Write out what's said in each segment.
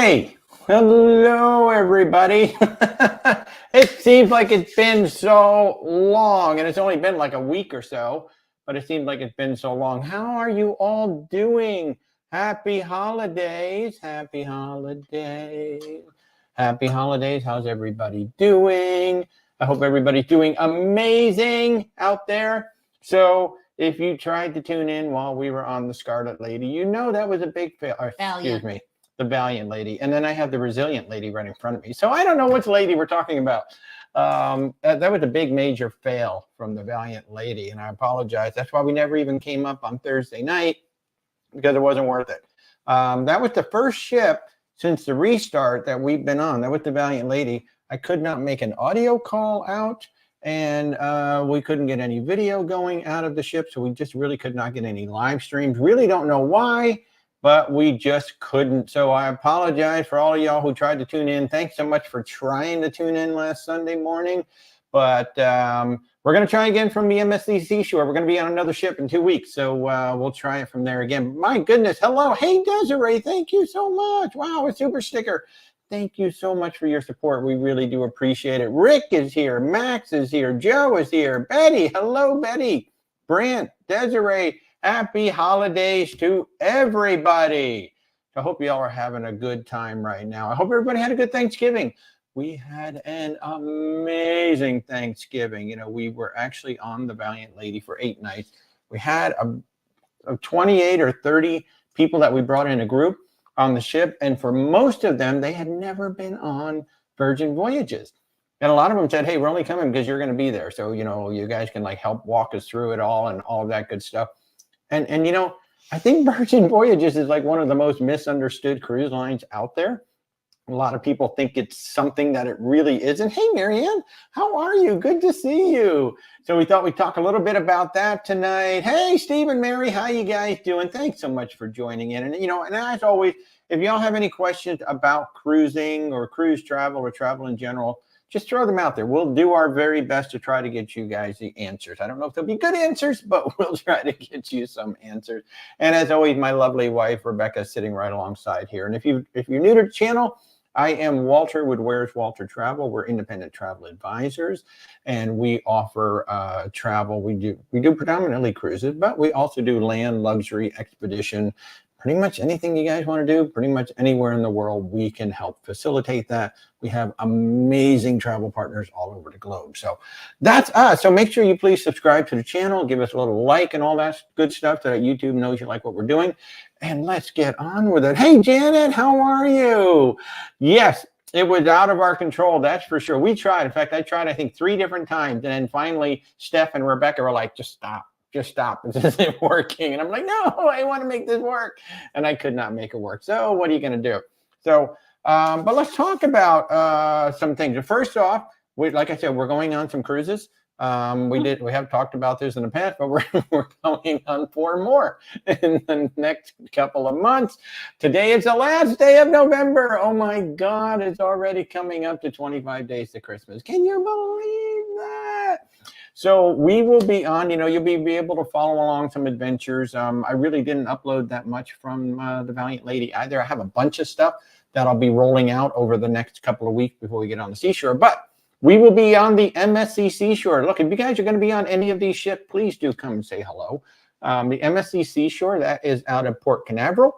Hey, hello everybody. It seems like it's been so long, and it's only been like a week or so, but it seems like it's been so long. How are you all doing? Happy holidays. Happy holidays. Happy holidays. How's everybody doing? I hope everybody's doing amazing out there. So if you tried to tune in while we were on the Scarlet Lady, you know that was a big fail. Excuse me. The Valiant Lady, and then I have the Resilient Lady right in front of me. So I don't know which lady we're talking about. That was a big major fail from the Valiant Lady, and I apologize. That's why we never even came up on Thursday night, because it wasn't worth it. That was the first ship since the restart that we've been on. That was the Valiant Lady. I could not make an audio call out, and we couldn't get any video going out of the ship, so we just really could not get any live streams. Really don't know why, but we just couldn't. So I apologize for all of y'all who tried to tune in. Thanks so much for trying to tune in last Sunday morning. But we're going to try again from the MSC Seashore. We're going to be on another ship in 2 weeks. So we'll try it from there again. My goodness. Hello. Hey, Desiree. Thank you so much. Wow, a super sticker. Thank you so much for your support. We really do appreciate it. Rick is here. Max is here. Joe is here. Betty. Hello, Betty. Brent, Desiree. Happy holidays to everybody. I hope y'all are having a good time right now. I hope everybody had a good Thanksgiving. We had an amazing Thanksgiving. You know, we were actually on the Valiant Lady for 8 nights. We had a 28 or 30 people that we brought in a group on the ship. And for most of them, they had never been on Virgin Voyages. And a lot of them said, hey, we're only coming because you're going to be there. So, you know, you guys can like help walk us through it all and all of that good stuff. And you know, I think Virgin Voyages is like one of the most misunderstood cruise lines out there. A lot of people think it's something that it really isn't. Hey, Marianne, how are you? Good to see you. So we thought we'd talk a little bit about that tonight. Hey, Steve and Mary, how you guys doing? Thanks so much for joining in. And, you know, and as always, if y'all have any questions about cruising or cruise travel or travel in general, just throw them out there. We'll do our very best to try to get you guys the answers. I don't know if they'll be good answers, but we'll try to get you some answers. And as always, my lovely wife, Rebecca, is sitting right alongside here. And if you're new to the channel, I am Walter with Where's Walter Travel. We're independent travel advisors, and we offer travel. We do predominantly cruises, but we also do land, luxury, expedition, pretty much anything you guys want to do, pretty much anywhere in the world, we can help facilitate that. We have amazing travel partners all over the globe. So that's us. So make sure you please subscribe to the channel, give us a little like and all that good stuff so that YouTube knows you like what we're doing. And let's get on with it. Hey, Janet, how are you? Yes, it was out of our control. That's for sure. We tried. In fact, I tried, I think, 3 different times. And then finally, Steph and Rebecca were like, just stop. Just stop. This isn't working. And I'm like, no, I want to make this work. And I could not make it work. So what are you going to do? So, but let's talk about some things. First off, like I said, we're going on some cruises. We have talked about this in the past, but we're going on 4 more in the next couple of months. Today is the last day of November. Oh my God, it's already coming up to 25 days to Christmas. Can you believe that? So we will be on, you know, you'll be able to follow along some adventures. I really didn't upload that much from the Valiant Lady either. I have a bunch of stuff that I'll be rolling out over the next couple of weeks before we get on the seashore. But we will be on the MSC Seashore. Look, if you guys are going to be on any of these ships, please do come and say hello. The MSC Seashore, that is out of Port Canaveral,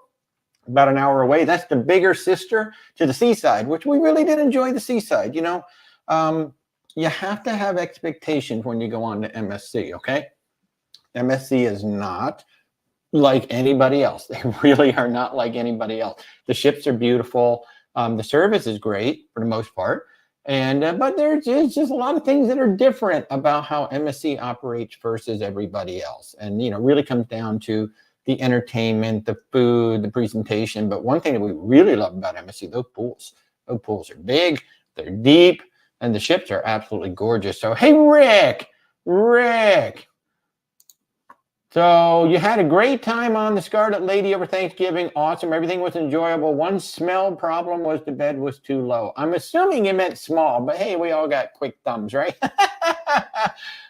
about an hour away. That's the bigger sister to the Seaside, which we really did enjoy the Seaside, you know. You have to have expectations when you go on to MSC, okay? MSC is not like anybody else. They really are not like anybody else. The ships are beautiful. The service is great for the most part. And but there's just a lot of things that are different about how MSC operates versus everybody else. And, you know, really comes down to the entertainment, the food, the presentation. But one thing that we really love about MSC, those pools are big, they're deep, and the ships are absolutely gorgeous. So, hey, Rick. So you had a great time on the Scarlet Lady over Thanksgiving. Awesome. Everything was enjoyable. One smell problem was the bed was too low. I'm assuming it meant small, but hey, we all got quick thumbs, right?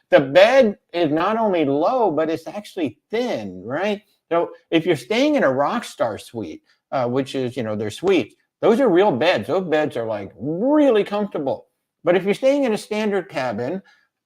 The bed is not only low, but it's actually thin, right? So if you're staying in a Rockstar suite, which is, you know, their suites, Those are real beds. Those beds are like really comfortable. But if you're staying in a standard cabin,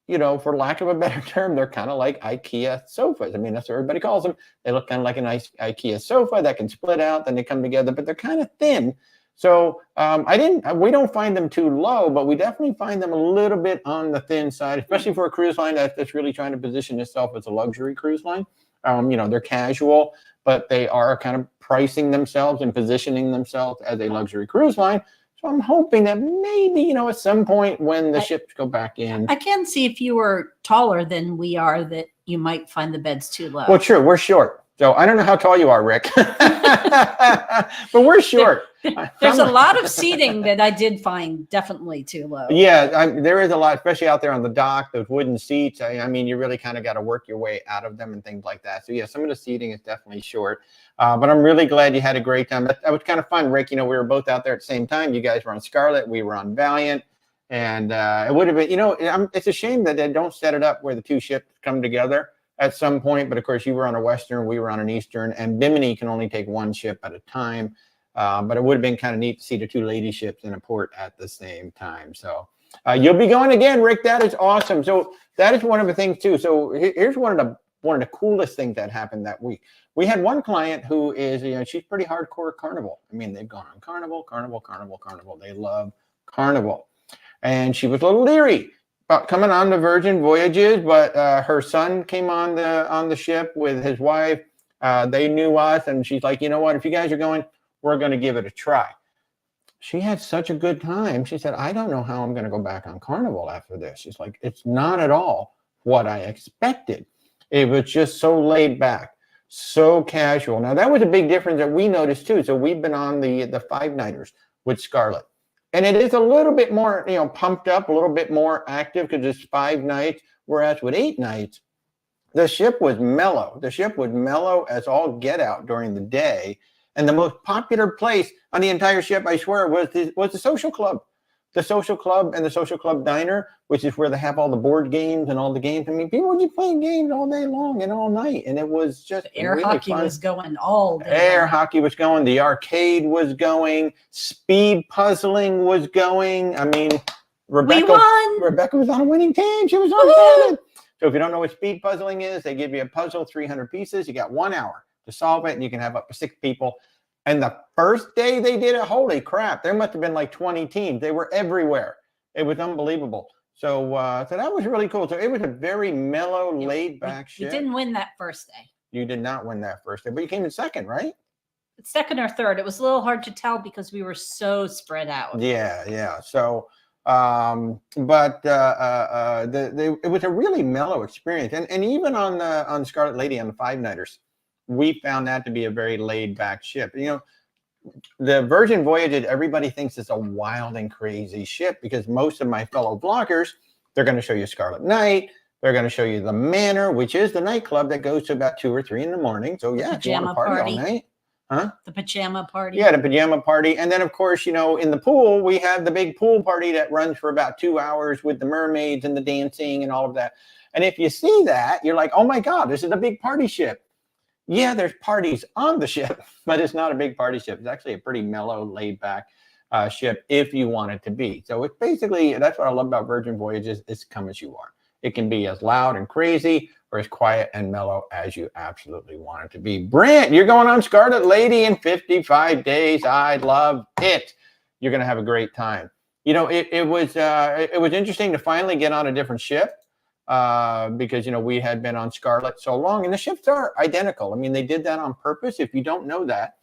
you know, for lack of a better term, they're kind of like IKEA sofas. I mean, that's what everybody calls them. They look kind of like a nice IKEA sofa that can split out, then they come together, but they're kind of thin. So we don't find them too low, but we definitely find them a little bit on the thin side, especially for a cruise line that's really trying to position itself as a luxury cruise line. You know, they're casual, but they are kind of pricing themselves and positioning themselves as a luxury cruise line. So I'm hoping that maybe, you know, at some point when the ships go back in. I can see if you were taller than we are that you might find the beds too low. Well, true. We're short. So I don't know how tall you are, Rick, but we're short. There's a lot of seating that I did find definitely too low. Yeah, there is a lot, especially out there on the dock, those wooden seats. I mean, you really kind of got to work your way out of them and things like that. So yeah, some of the seating is definitely short, but I'm really glad you had a great time. That was kind of fun, Rick. You know, we were both out there at the same time. You guys were on Scarlet, we were on Valiant, and it would have been, you know, it's a shame that they don't set it up where the two ships come together at some point, but of course you were on a Western, we were on an Eastern, and Bimini can only take one ship at a time. But it would have been kind of neat to see the two lady ships in a port at the same time. So you'll be going again, Rick. That is awesome. So that is one of the things too. So here's one of the coolest things that happened that week. We had one client who is, you know, she's pretty hardcore Carnival. I mean, they've gone on Carnival. They love Carnival, and she was a little leery about coming on the Virgin Voyages, but her son came on the ship with his wife. They knew us, and she's like, you know what? If you guys are going, we're going to give it a try. She had such a good time. She said, I don't know how I'm going to go back on Carnival after this. She's like, it's not at all what I expected. It was just so laid back, so casual. Now, that was a big difference that we noticed too. So we've been on the 5-nighters with Scarlet. And it is a little bit more, you know, pumped up, a little bit more active because it's 5 nights. Whereas with 8 nights, the ship was mellow. The ship was mellow as all get out during the day. And the most popular place on the entire ship, I swear, was the social club. The social club and the social club diner, which is where they have all the board games and all the games. I mean, people were just playing games all day long and all night. And it was just air really hockey fun. was going all day. Air hockey was going. The arcade was going. Speed puzzling was going. I mean, Rebecca was on a winning team. She was on. So if you don't know what speed puzzling is, they give you a puzzle, 300 pieces. You got 1 hour to solve it, and you can have up to 6 people. And the first day they did it, holy crap, there must have been like 20 teams. They were everywhere. It was unbelievable. So so that was really cool. So it was a very mellow, laid-back ship. You didn't win that first day. You did not win that first day, but you came in second, right? Second or third. It was a little hard to tell because we were so spread out. Yeah. So, it was a really mellow experience. And even on Scarlet Lady on the 5-nighters, we found that to be a very laid back ship. You know, the Virgin Voyage, everybody thinks it's a wild and crazy ship because most of my fellow vloggers, they're going to show you Scarlet Night. They're going to show you the Manor, which is the nightclub that goes to about 2 or 3 in the morning. So yeah, if you want to party all night. Huh? The pajama party. Yeah, the pajama party. And then, of course, you know, in the pool, we have the big pool party that runs for about 2 hours with the mermaids and the dancing and all of that. And if you see that, you're like, oh, my God, this is a big party ship. Yeah, there's parties on the ship, but it's not a big party ship. It's actually a pretty mellow, laid-back ship if you want it to be. So it's basically, that's what I love about Virgin Voyages. It's come as you are. It can be as loud and crazy or as quiet and mellow as you absolutely want it to be. Brent, you're going on Scarlet Lady in 55 days. I love it. You're going to have a great time. You know, it was interesting to finally get on a different ship because, you know, we had been on Scarlet so long, and the ships are identical. I mean, they did that on purpose. If you don't know that,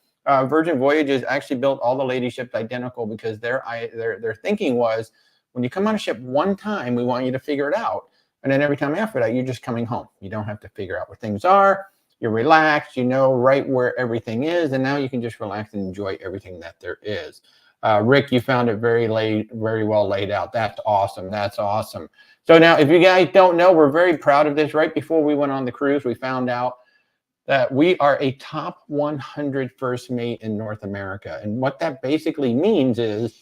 Virgin Voyages actually built all the lady ships identical because their thinking was, when you come on a ship one time, we want you to figure it out. And then every time after that, you're just coming home. You don't have to figure out where things are. You're relaxed. You know right where everything is. And now you can just relax and enjoy everything that there is. Rick, you found it very well laid out. That's awesome. That's awesome. So now, if you guys don't know, we're very proud of this. Right before we went on the cruise, we found out that we are a top 100 first mate in North America. And what that basically means is,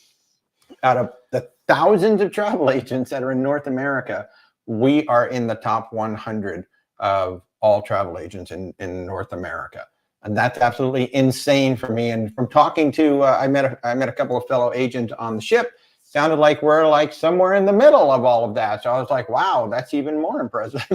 out of the thousands of travel agents that are in North America, we are in the top 100 of all travel agents in North America. And that's absolutely insane for me. And from talking to, I met a couple of fellow agents on the ship. Sounded like we're like somewhere in the middle of all of that. So I was like, wow, that's even more impressive.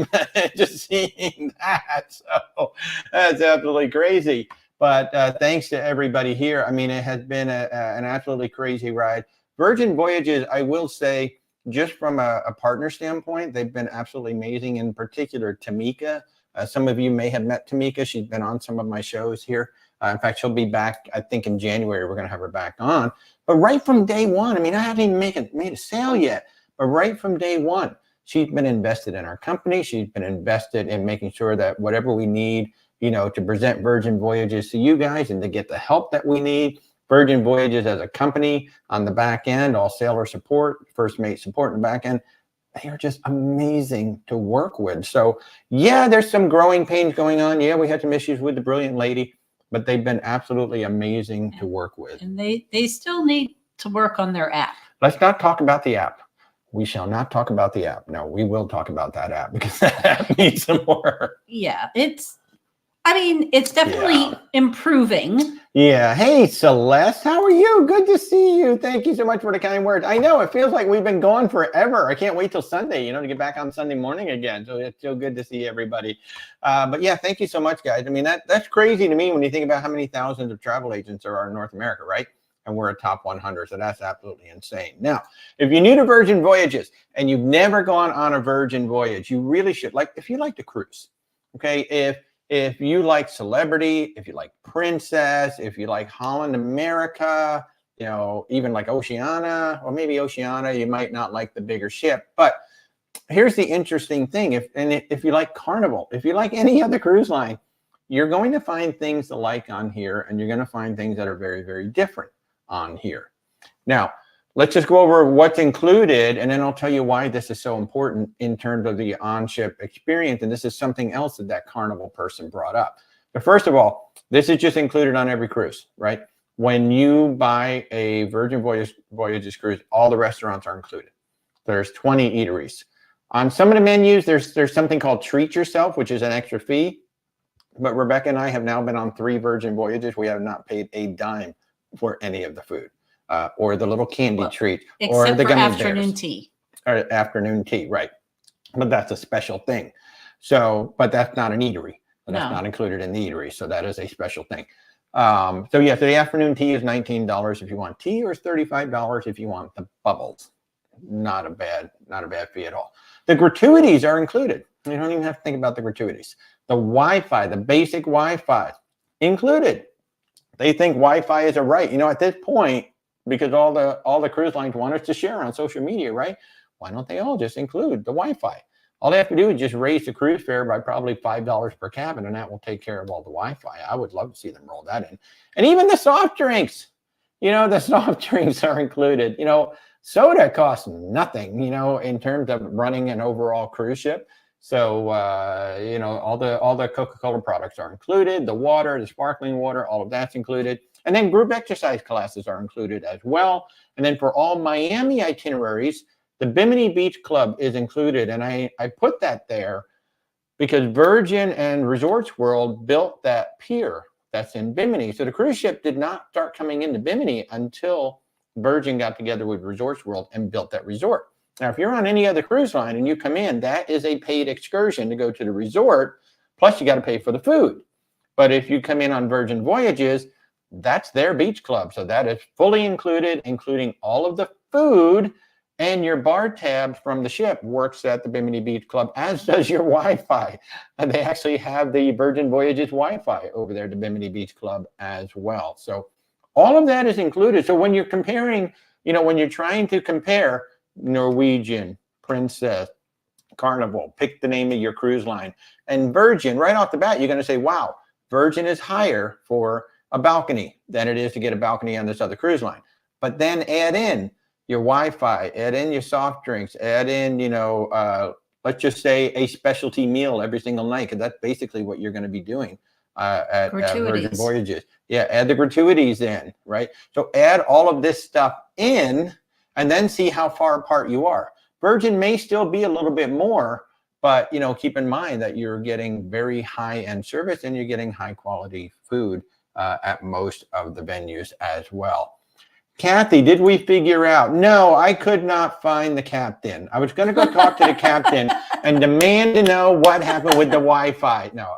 Just seeing that. So that's absolutely crazy. But thanks to everybody here. I mean, it has been an absolutely crazy ride. Virgin Voyages, I will say, just from a partner standpoint, they've been absolutely amazing. In particular, Tamika. Some of you may have met Tamika. She's been on some of my shows here. In fact, she'll be back, I think, in January. We're going to have her back on. But right from day one, I mean, I haven't even made a sale yet, but right from day one, she's been invested in our company. She's been invested in making sure that whatever we need, you know, to present Virgin Voyages to you guys and to get the help that we need. Virgin Voyages as a company on the back end, all sailor support, first mate support in the back end. They are just amazing to work with. So yeah, there's some growing pains going on. Yeah, we had some issues with the Brilliant Lady, but they've been absolutely amazing to work with. And they still need to work on their app. Let's not talk about the app. We shall not talk about the app. No, we will talk about that app because that app needs some work. Yeah, it's definitely improving. Yeah. Hey, Celeste, how are you? Good to see you. Thank you so much for the kind words. I know it feels like we've been gone forever. I can't wait till Sunday, you know, to get back on Sunday morning again. So it's so good to see everybody. But yeah, thank you so much, guys. I mean, that's crazy to me when you think about how many thousands of travel agents there are in North America, right? And we're a top 100. So that's absolutely insane. Now, if you're new to Virgin Voyages and you've never gone on a Virgin Voyage, you really should. Like, if you like to cruise, okay, if you like Celebrity, if you like Princess, if you like Holland America, you know, even like Oceania, or maybe Oceania, you might not like the bigger ship. But here's the interesting thing. If you like Carnival, if you like any other cruise line, you're going to find things to like on here, and you're going to find things that are very, very different on here. Now, let's just go over what's included, and then I'll tell you why this is so important in terms of the on-ship experience. And this is something else that Carnival person brought up. But first of all, this is just included on every cruise, right? When you buy a Virgin Voyages cruise, all the restaurants are included. There's 20 eateries. On some of the menus, there's something called Treat Yourself, which is an extra fee. But Rebecca and I have now been on 3 Virgin Voyages. We have not paid a dime for any of the food. Or the little candy treat, or the gummy afternoon tea. Or afternoon tea, right? But that's a special thing. So, but that's not an eatery. That's not included in the eatery. So that is a special thing. So yeah, so the afternoon tea is $19 if you want tea, or it's $35 if you want the bubbles. Not a bad fee at all. The gratuities are included. You don't even have to think about the gratuities. The Wi-Fi, the basic Wi-Fi, included. They think Wi-Fi is a right. You know, at this point, because all the cruise lines want us to share on social media, right? Why don't they all just include the Wi-Fi? All they have to do is just raise the cruise fare by probably $5 per cabin, and that will take care of all the Wi-Fi. I would love to see them roll that in. And even the soft drinks, you know, the soft drinks are included. You know, soda costs nothing, you know, in terms of running an overall cruise ship. So, you know, all the Coca-Cola products are included, the water, the sparkling water, all of that's included. And then group exercise classes are included as well. And then for all Miami itineraries, the Bimini Beach Club is included. And I put that there because Virgin and Resorts World built that pier that's in Bimini. So the cruise ship did not start coming into Bimini until Virgin got together with Resorts World and built that resort. Now, if you're on any other cruise line and you come in, that is a paid excursion to go to the resort. Plus, you got to pay for the food. But if you come in on Virgin Voyages, that's their beach club. So that is fully included, including all of the food, and your bar tab from the ship works at the Bimini Beach Club, as does your Wi-Fi. And they actually have the Virgin Voyages Wi-Fi over there at the Bimini Beach Club as well. So all of that is included. So when you're comparing, you know, when you're trying to compare Norwegian, Princess, Carnival, pick the name of your cruise line, and Virgin, right off the bat, you're going to say, wow, Virgin is higher for a balcony than it is to get a balcony on this other cruise line. But then add in your Wi-Fi, add in your soft drinks, add in, you know, let's just say a specialty meal every single night, because that's basically what you're going to be doing at Virgin Voyages. Yeah, add the gratuities in, right? So add all of this stuff in, and then see how far apart you are. Virgin may still be a little bit more, But, keep in mind that you're getting very high-end service and you're getting high-quality food at most of the venues as well. Kathy, did we figure out? No, I could not find the captain. I was going to go talk to the captain and demand to know what happened with the Wi-Fi. No,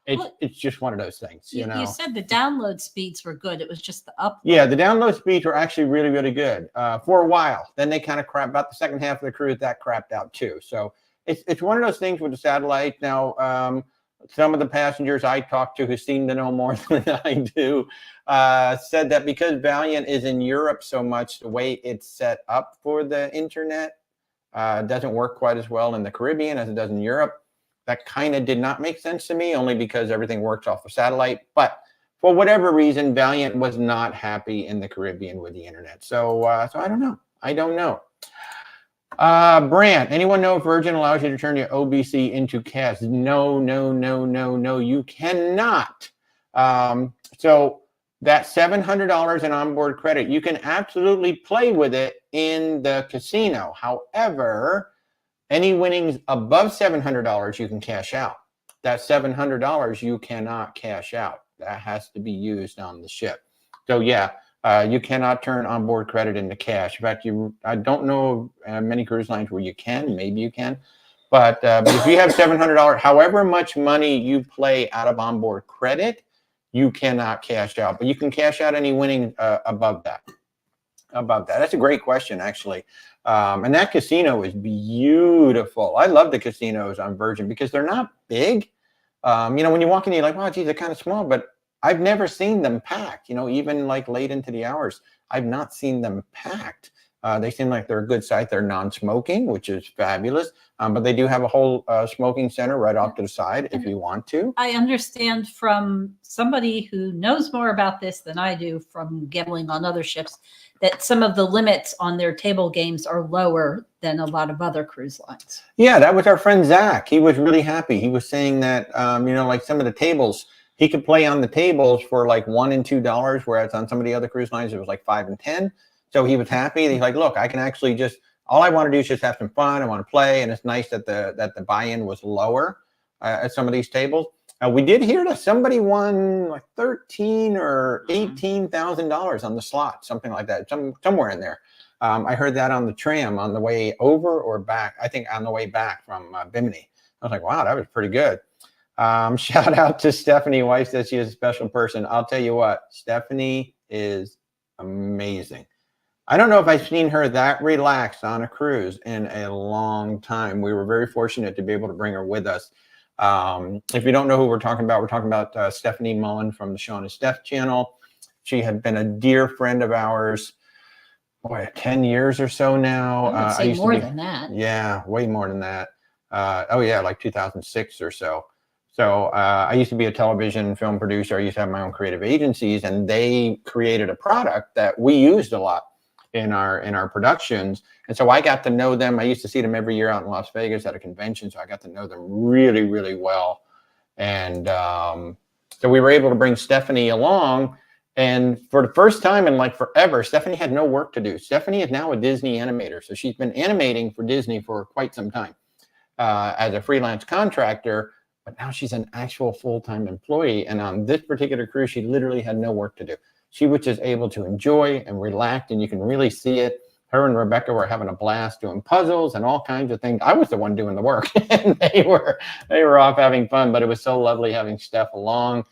it's just one of those things, You said the download speeds were good. It was just the upload. Yeah, the download speeds were actually really, really good for a while. Then they kind of crapped about the second half of the cruise. That crapped out too. So it's one of those things with the satellite. Now, some of the passengers I talked to who seem to know more than I do said that because Valiant is in Europe so much, the way it's set up for the internet doesn't work quite as well in the Caribbean as it does in Europe. That kind of did not make sense to me, only because everything works off the satellite. But for whatever reason, Valiant was not happy in the Caribbean with the internet. So I don't know. I don't know. Brant, anyone know if Virgin allows you to turn your OBC into cash? No, you cannot. So that $700 in onboard credit, you can absolutely play with it in the casino. However, any winnings above $700, you can cash out. That $700, you cannot cash out. That has to be used on the ship. So yeah, you cannot turn onboard credit into cash. In fact, I don't know many cruise lines where you can. Maybe you can. But if you have $700, however much money you play out of onboard credit, you cannot cash out. But you can cash out any winning above that. That's a great question, actually. And that casino is beautiful. I love the casinos on Virgin because they're not big. When you walk in, you're like, wow, geez, they're kind of small, but I've never seen them packed, even like late into the hours. I've not seen them packed. They seem like they're a good site. They're non-smoking, which is fabulous. But they do have a whole smoking center right off to the side if you want to. I understand from somebody who knows more about this than I do from gambling on other ships that some of the limits on their table games are lower than a lot of other cruise lines. Yeah, that was our friend Zach. He was really happy. He was saying that, like some of the tables, he could play on the tables for like $1 and $2, whereas on some of the other cruise lines, it was like $5 and $10. So he was happy. And he's like, look, I can actually all I want to do is just have some fun. I want to play. And it's nice that the buy-in was lower at some of these tables. We did hear that somebody won like $13,000 or $18,000 on the slot, something like that, somewhere in there. I heard that on the tram on the way over or back. I think on the way back from Bimini. I was like, wow, that was pretty good. Shout out to Stephanie Weiss that she is a special person. I'll tell you what, Stephanie is amazing. I don't know if I've seen her that relaxed on a cruise in a long time. We were very fortunate to be able to bring her with us. If you don't know who we're talking about Stephanie Mullen from the Sean Stef channel. She had been a dear friend of ours, 10 years or so now. I would say more than that. Yeah, way more than that. Like 2006 or so. So I used to be a television film producer. I used to have my own creative agencies, and they created a product that we used a lot in our productions. And so I got to know them. I used to see them every year out in Las Vegas at a convention. So I got to know them really, really well. And so we were able to bring Stephanie along. And for the first time in like forever, Stephanie had no work to do. Stephanie is now a Disney animator. So she's been animating for Disney for quite some time as a freelance contractor. But now she's an actual full-time employee. And on this particular cruise, she literally had no work to do. She was just able to enjoy and relax, and you can really see it. Her and Rebecca were having a blast doing puzzles and all kinds of things. I was the one doing the work, and they were off having fun. But it was so lovely having Steph along.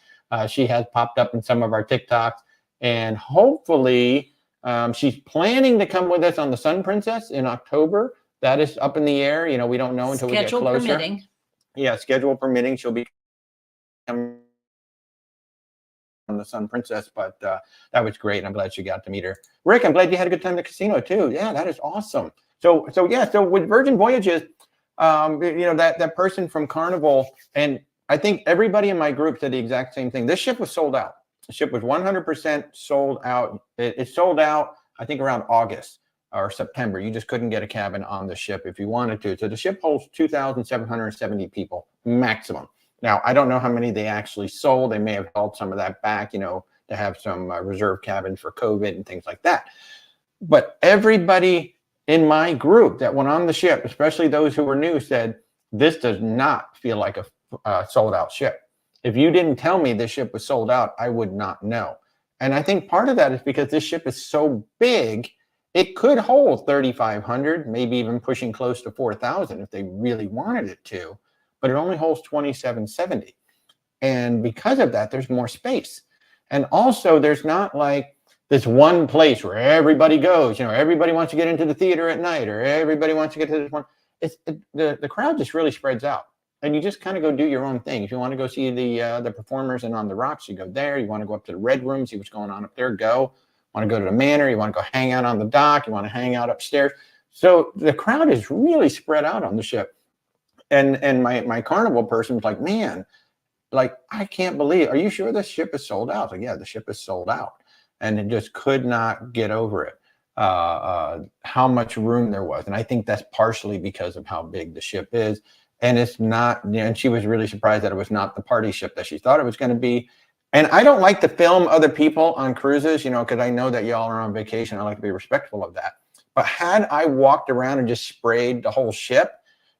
She has popped up in some of our TikToks, and hopefully she's planning to come with us on the Sun Princess in October. That is up in the air. We don't know until we get closer. Schedule permitting. Yeah, schedule permitting. She'll be coming on the Sun Princess, but that was great. I'm glad she got to meet her. Rick, I'm glad you had a good time at the casino too. Yeah, that is awesome. So with Virgin Voyages, that person from Carnival, and I think everybody in my group said the exact same thing. This ship was sold out. The ship was 100% sold out. It sold out, I think, around August or September. You just couldn't get a cabin on the ship if you wanted to. So the ship holds 2,770 people maximum. Now, I don't know how many they actually sold. They may have held some of that back, to have some reserve cabins for COVID and things like that. But everybody in my group that went on the ship, especially those who were new, said this does not feel like a sold out ship. If you didn't tell me this ship was sold out, I would not know. And I think part of that is because this ship is so big, it could hold 3,500, maybe even pushing close to 4,000 if they really wanted it to, but it only holds 2,770. And because of that, there's more space. And also there's not like this one place where everybody goes, everybody wants to get into the theater at night, or everybody wants to get to this one. The crowd just really spreads out. And you just kind of go do your own thing. If you want to go see the performers and on the rocks, you go there. You want to go up to the Red Room, see what's going on up there, go. Want to go to the Manor, you want to go hang out on the dock, you want to hang out upstairs. So the crowd is really spread out on the ship. And my Carnival person was like, man, like, I can't believe, are you sure this ship is sold out? Like, yeah, the ship is sold out. And it just could not get over it, how much room there was. And I think that's partially because of how big the ship is. And it's not, and she was really surprised that it was not the party ship that she thought it was going to be. And I don't like to film other people on cruises, because I know that y'all are on vacation. I like to be respectful of that. But had I walked around and just sprayed the whole ship,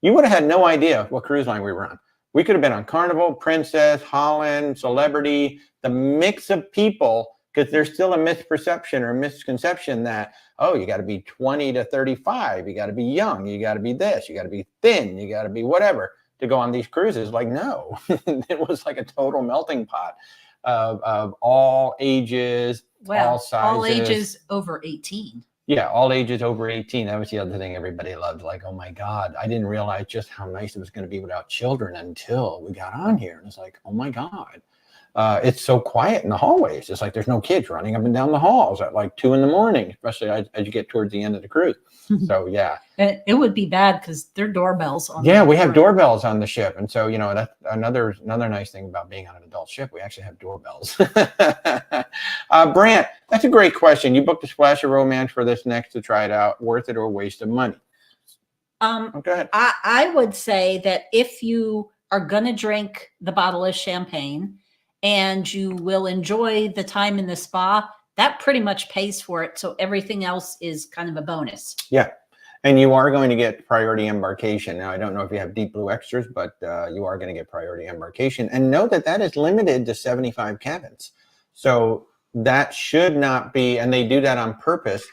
you would have had no idea what cruise line we were on. We could have been on Carnival, Princess, Holland, Celebrity, the mix of people, because there's still a misperception or misconception that, oh, you got to be 20 to 35. You got to be young. You got to be this. You got to be thin. You got to be whatever to go on these cruises. Like, no, it was like a total melting pot of all ages, all sizes. All ages over 18. Yeah, all ages over 18. That was the other thing everybody loved. Like, oh my God, I didn't realize just how nice it was going to be without children until we got on here. And it's like, oh my God. It's so quiet in the hallways. It's like there's no kids running up and down the halls at like 2 a.m, especially as you get towards the end of the cruise. So yeah, it would be bad because there are doorbells on. Yeah, we have doorbells on the ship, and so that's another nice thing about being on an adult ship. We actually have doorbells. Brant, that's a great question. You booked a Splash of Romance for this next to try it out. Worth it or a waste of money? Go ahead. I would say that if you are going to drink the bottle of champagne and you will enjoy the time in the spa, that pretty much pays for it. So everything else is kind of a bonus. Yeah. And you are going to get priority embarkation. Now, I don't know if you have Deep Blue Extras, but you are going to get priority embarkation. And know that that is limited to 75 cabins. So that should not be, and they do that on purpose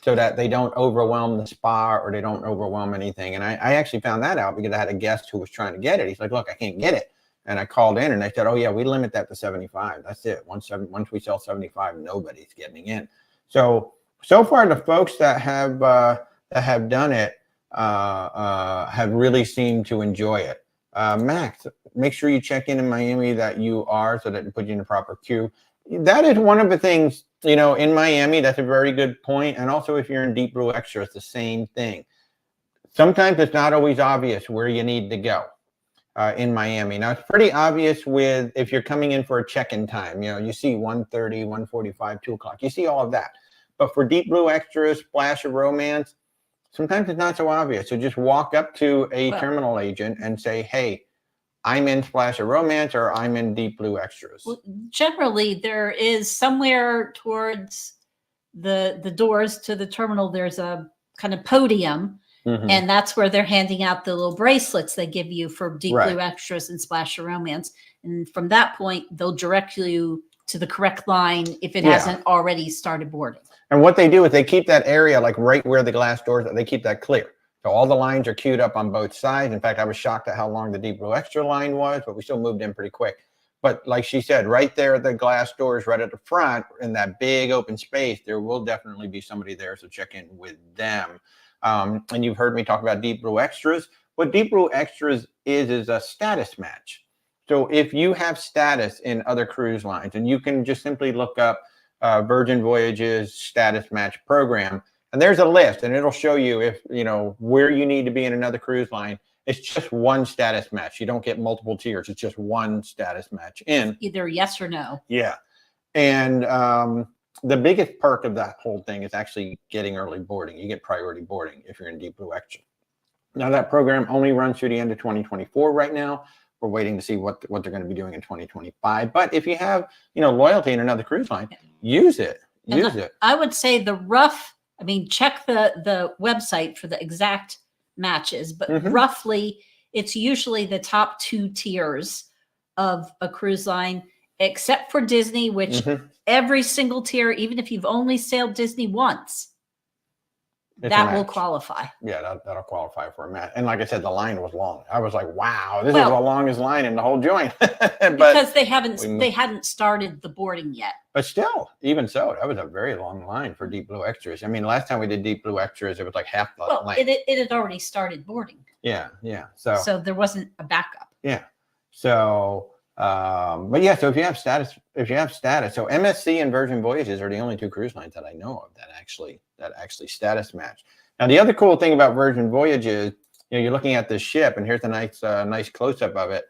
so that they don't overwhelm the spa or they don't overwhelm anything. And I actually found that out because I had a guest who was trying to get it. He's like, look, I can't get it. And I called in and they said, oh yeah, we limit that to 75. That's it. Once we sell 75, nobody's getting in. So far the folks that have done it have really seemed to enjoy it. Max, make sure you check in Miami that you are, so that it put you in the proper queue. That is one of the things, in Miami, that's a very good point. And also if you're in Deep Blue Extra, it's the same thing. Sometimes it's not always obvious where you need to go. In Miami. Now, it's pretty obvious if you're coming in for a check-in time, you see 1:30, 1:45, 2 o'clock, you see all of that. But for Deep Blue Extras, Splash of Romance, sometimes it's not so obvious. So just walk up to a terminal agent and say, hey, I'm in Splash of Romance or I'm in Deep Blue Extras. Well, generally, there is somewhere towards the doors to the terminal, there's a kind of podium. Mm-hmm. And that's where they're handing out the little bracelets they give you for Deep Blue Extras and Splash of Romance. And from that point, they'll direct you to the correct line if it hasn't already started boarding. And what they do is they keep that area like right where the glass doors are, they keep that clear. So all the lines are queued up on both sides. In fact, I was shocked at how long the Deep Blue Extra line was, but we still moved in pretty quick. But like she said, right there at the glass doors, right at the front, in that big open space, there will definitely be somebody there. So check in with them. And you've heard me talk about Deep Blue Extras. What Deep Blue Extras is a status match. So if you have status in other cruise lines, and you can just simply look up Virgin Voyage's status match program, and there's a list, and it'll show you if, where you need to be in another cruise line. It's just one status match. You don't get multiple tiers. It's just one status match in. Either yes or no. Yeah. And the biggest perk of that whole thing is actually getting early boarding. You get priority boarding if you're in Deep Blue Extra. Now, that program only runs through the end of 2024 right now. We're waiting to see what they're going to be doing in 2025. But if you have, loyalty in another cruise line, use it. Use it. I would say check the website for the exact matches, but roughly, it's usually the top 2 tiers of a cruise line, except for Disney, which every single tier, even if you've only sailed Disney once, that will qualify. Yeah, that'll qualify for a match. And like I said, the line was long. I was like, wow, this is the longest line in the whole joint. Because they hadn't started the boarding yet. But still, even so, that was a very long line for Deep Blue Extras. I mean, last time we did Deep Blue Extras, it was like half the length. It had already started boarding. Yeah. So there wasn't a backup. Yeah. So, but yeah, so if you have status, so MSC and Virgin Voyages are the only 2 cruise lines that I know of that actually status match. Now, the other cool thing about Virgin Voyage is, you're looking at this ship, and here's a nice close-up of it.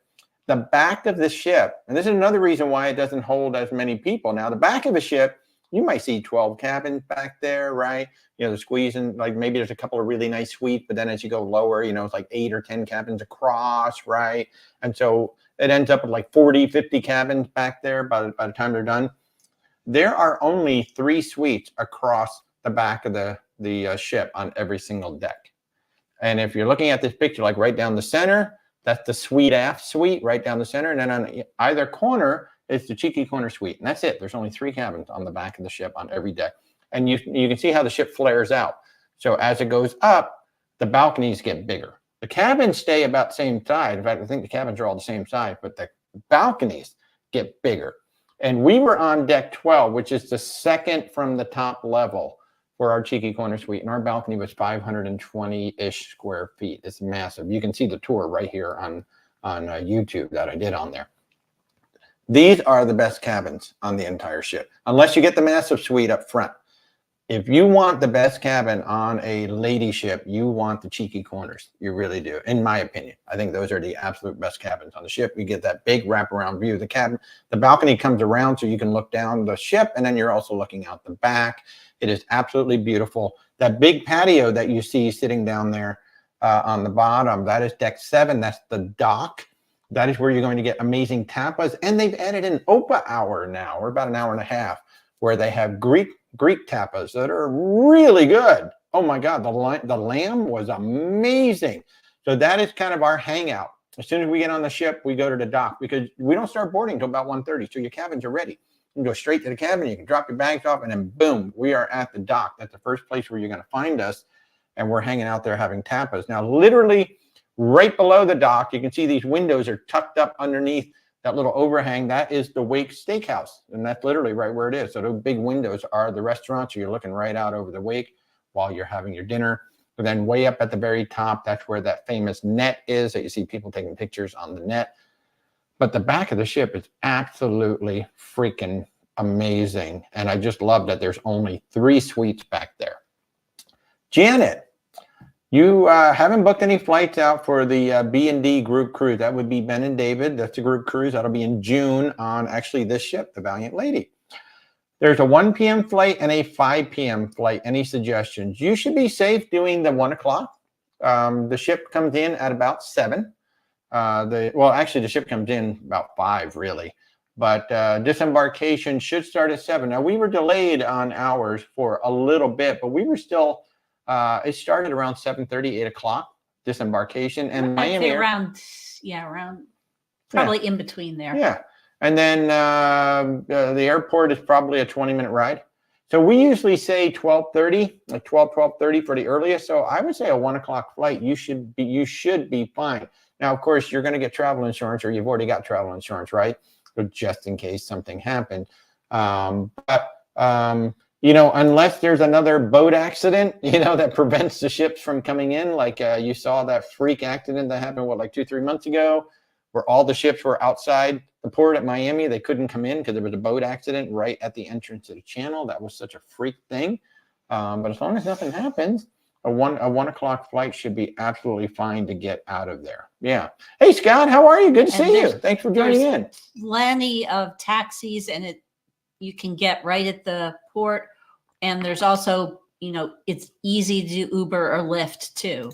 The back of the ship, and this is another reason why it doesn't hold as many people. Now, the back of the ship, you might see 12 cabins back there, right? They're squeezing, like maybe there's a couple of really nice suites, but then as you go lower, it's like 8 or 10 cabins across, right? And so it ends up with like 40, 50 cabins back there by the time they're done. There are only 3 suites across the back of the ship on every single deck. And if you're looking at this picture, like right down the center, that's the suite aft suite right down the center. And then on either corner is the cheeky corner suite. And that's it. There's only 3 cabins on the back of the ship on every deck. And you can see how the ship flares out. So as it goes up, the balconies get bigger. The cabins stay about the same size. In fact, I think the cabins are all the same size, but the balconies get bigger. And we were on deck 12, which is the second from the top level for our cheeky corner suite. And our balcony was 520-ish square feet. It's massive. You can see the tour right here on YouTube that I did on there. These are the best cabins on the entire ship, unless you get the massive suite up front. If you want the best cabin on a lady ship, you want the cheeky corners. You really do, in my opinion. I think those are the absolute best cabins on the ship. You get that big wraparound view. The balcony comes around so you can look down the ship, and then you're also looking out the back. It is absolutely beautiful. That big patio that you see sitting down there on the bottom, that is deck 7. That's the dock. That is where you're going to get amazing tapas. And they've added an Opa hour now, or about an hour and a half, where they have Greek tapas that are really good. Oh my God, the lamb was amazing. So that is kind of our hangout. As soon as we get on the ship, we go to the dock because we don't start boarding until about 1:30. So your cabins are ready. You can go straight to the cabin. You can drop your bags off, and then boom, we are at the dock. That's the first place where you're going to find us, and we're hanging out there having tapas. Now, literally right below the dock, you can see these windows are tucked up underneath that little overhang. That is the Wake Steakhouse, and that's literally right where it is. So those big windows are the restaurant. So you're looking right out over the Wake while you're having your dinner. And then way up at the very top, that's where that famous net is that you see people taking pictures on the net. But the back of the ship is absolutely freaking amazing. And I just love that there's only 3 suites back there. Janet, you haven't booked any flights out for the B&D group cruise. That would be Ben and David. That's a group cruise. That'll be in June on actually this ship, the Valiant Lady. There's a 1 p.m. flight and a 5 p.m. flight. Any suggestions? You should be safe doing the 1 o'clock. The ship comes in at about 7. Actually, the ship comes in about 5, really. But disembarkation should start at 7. Now, we were delayed on hours for a little bit, but we were still, it started around 7:30, 8 o'clock, disembarkation. And Miami around probably in between there. Yeah. And then the airport is probably a 20-minute ride. So we usually say 12:30, like 12:30 for the earliest. So I would say a 1 o'clock flight, you should be fine. Now, of course, you're going to get travel insurance, or you've already got travel insurance, right? So just in case something happened. Unless there's another boat accident, that prevents the ships from coming in, like you saw that freak accident that happened, like 2-3 months ago, where all the ships were outside the port at Miami. They couldn't come in because there was a boat accident right at the entrance to the channel. That was such a freak thing. But as long as nothing happens, a 1 o'clock flight should be absolutely fine to get out of there. Yeah. Hey, Scott, how are you? Good to see you. Thanks for joining in. Plenty of taxis, and you can get right at the port. And there's also, it's easy to do Uber or Lyft too.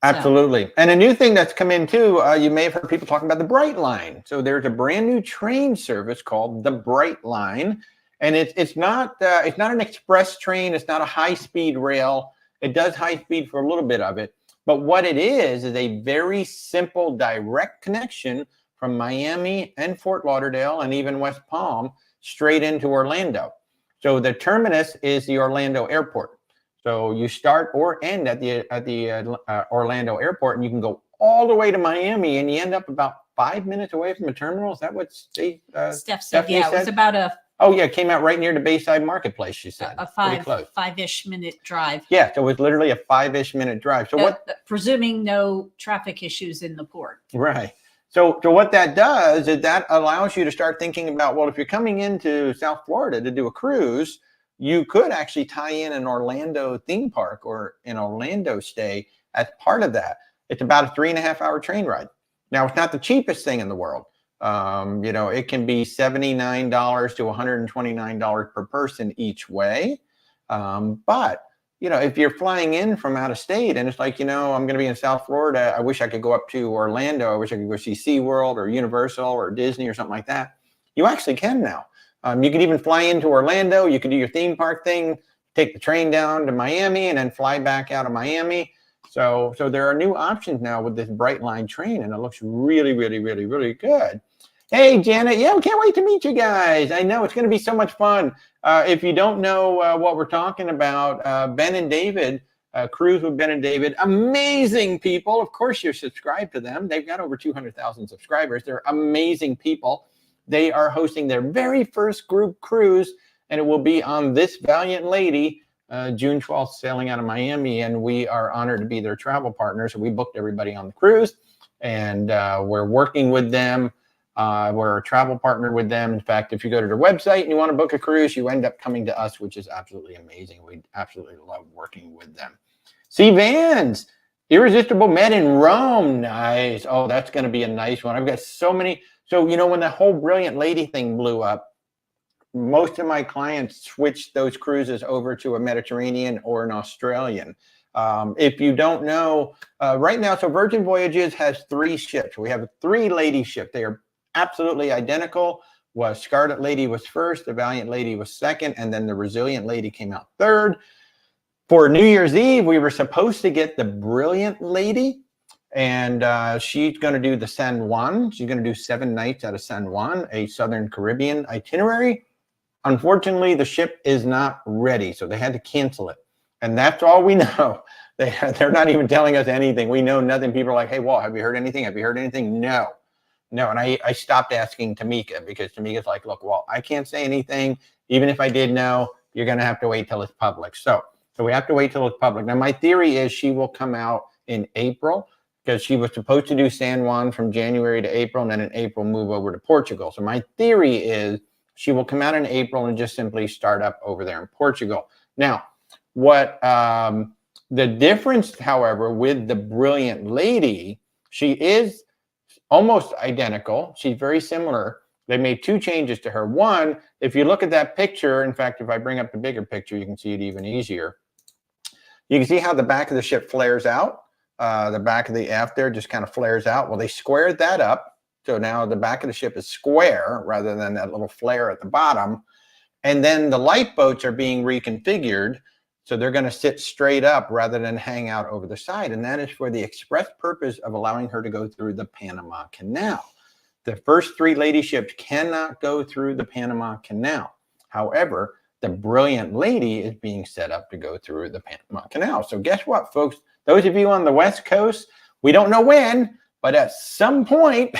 Absolutely. So. And a new thing that's come in too, you may have heard people talking about the Bright Line. So there's a brand new train service called the Bright Line. And it's not an express train. It's not a high-speed rail. It does high speed for a little bit of it, But what it is a very simple direct connection from Miami and Fort Lauderdale and even West Palm straight into Orlando. So the terminus is the Orlando airport. So you start or end at the Orlando airport, and you can go all the way to Miami, and you end up about 5 minutes away from the terminal. Is that what Steph said? Stephanie Yeah, it was said? about a Oh yeah, it came out right near the Bayside Marketplace, she said. a Pretty close. five-ish minute drive. Yeah, so it was literally a 5-ish minute drive. So presuming no traffic issues in the port. Right. So what that does is that allows you to start thinking about, well, if you're coming into South Florida to do a cruise, you could actually tie in an Orlando theme park or an Orlando stay as part of that. It's about a 3.5-hour train ride. Now, it's not the cheapest thing in the world. You know, it can be $79 to $129 per person each way. But you know, if you're flying in from out of state and it's like, you know, I'm going to be in South Florida, I wish I could go up to Orlando. I wish I could go see SeaWorld or Universal or Disney or something like that. You actually can now. You could even fly into Orlando. You could do your theme park thing, take the train down to Miami and then fly back out of Miami. So there are new options now with this Bright Line train, and it looks really, really, really, really good. Hey, Janet. Yeah, we can't wait to meet you guys. I know it's going to be so much fun. If you don't know what we're talking about, Ben and David, Cruise with Ben and David, amazing people. Of course, you're subscribed to them. They've got over 200,000 subscribers. They're amazing people. They are hosting their very first group cruise, and it will be on this Valiant Lady, June 12th, sailing out of Miami, and we are honored to be their travel partners. So we booked everybody on the cruise, and we're working with them. We're a travel partner with them. In fact, if you go to their website and you want to book a cruise, you end up coming to us, which is absolutely amazing. We absolutely love working with them. See, Vans, Irresistible Med in Rome. Nice. Oh, that's going to be a nice one. I've got so many. So, you know, when the whole Brilliant Lady thing blew up, most of my clients switched those cruises over to a Mediterranean or an Australian. If you don't know, right now, so Virgin Voyages has 3 ships. We have 3 lady ships. They are absolutely identical. Scarlet Lady was first, the Valiant Lady was second, and then the Resilient Lady came out third. For New Year's Eve, we were supposed to get the Brilliant Lady, and she's going to do the San Juan. She's going to do 7 nights out of San Juan, a Southern Caribbean itinerary. Unfortunately, the ship is not ready, so they had to cancel it. And that's all we know. They're not even telling us anything. We know nothing. People are like, hey, Walt, have you heard anything? Have you heard anything? No. And I stopped asking Tamika, because Tamika's like, look, Walt, I can't say anything. Even if I did know, you're going to have to wait till it's public. So we have to wait till it's public. Now, my theory is she will come out in April, because she was supposed to do San Juan from January to April, and then in April move over to Portugal. So my theory is she will come out in April and just simply start up over there in Portugal. Now, what the difference, however, with the Brilliant Lady, she is almost identical. She's very similar. They made 2 changes to her. One, if you look at that picture, in fact, if I bring up the bigger picture, you can see it even easier. You can see how the back of the ship flares out. The back of the aft there just kind of flares out. Well, they squared that up. So now the back of the ship is square rather than that little flare at the bottom. And then the lifeboats are being reconfigured. So they're going to sit straight up rather than hang out over the side. And that is for the express purpose of allowing her to go through the Panama Canal. The first 3 lady ships cannot go through the Panama Canal. However, the Brilliant Lady is being set up to go through the Panama Canal. So guess what, folks? Those of you on the West Coast, we don't know when, but at some point,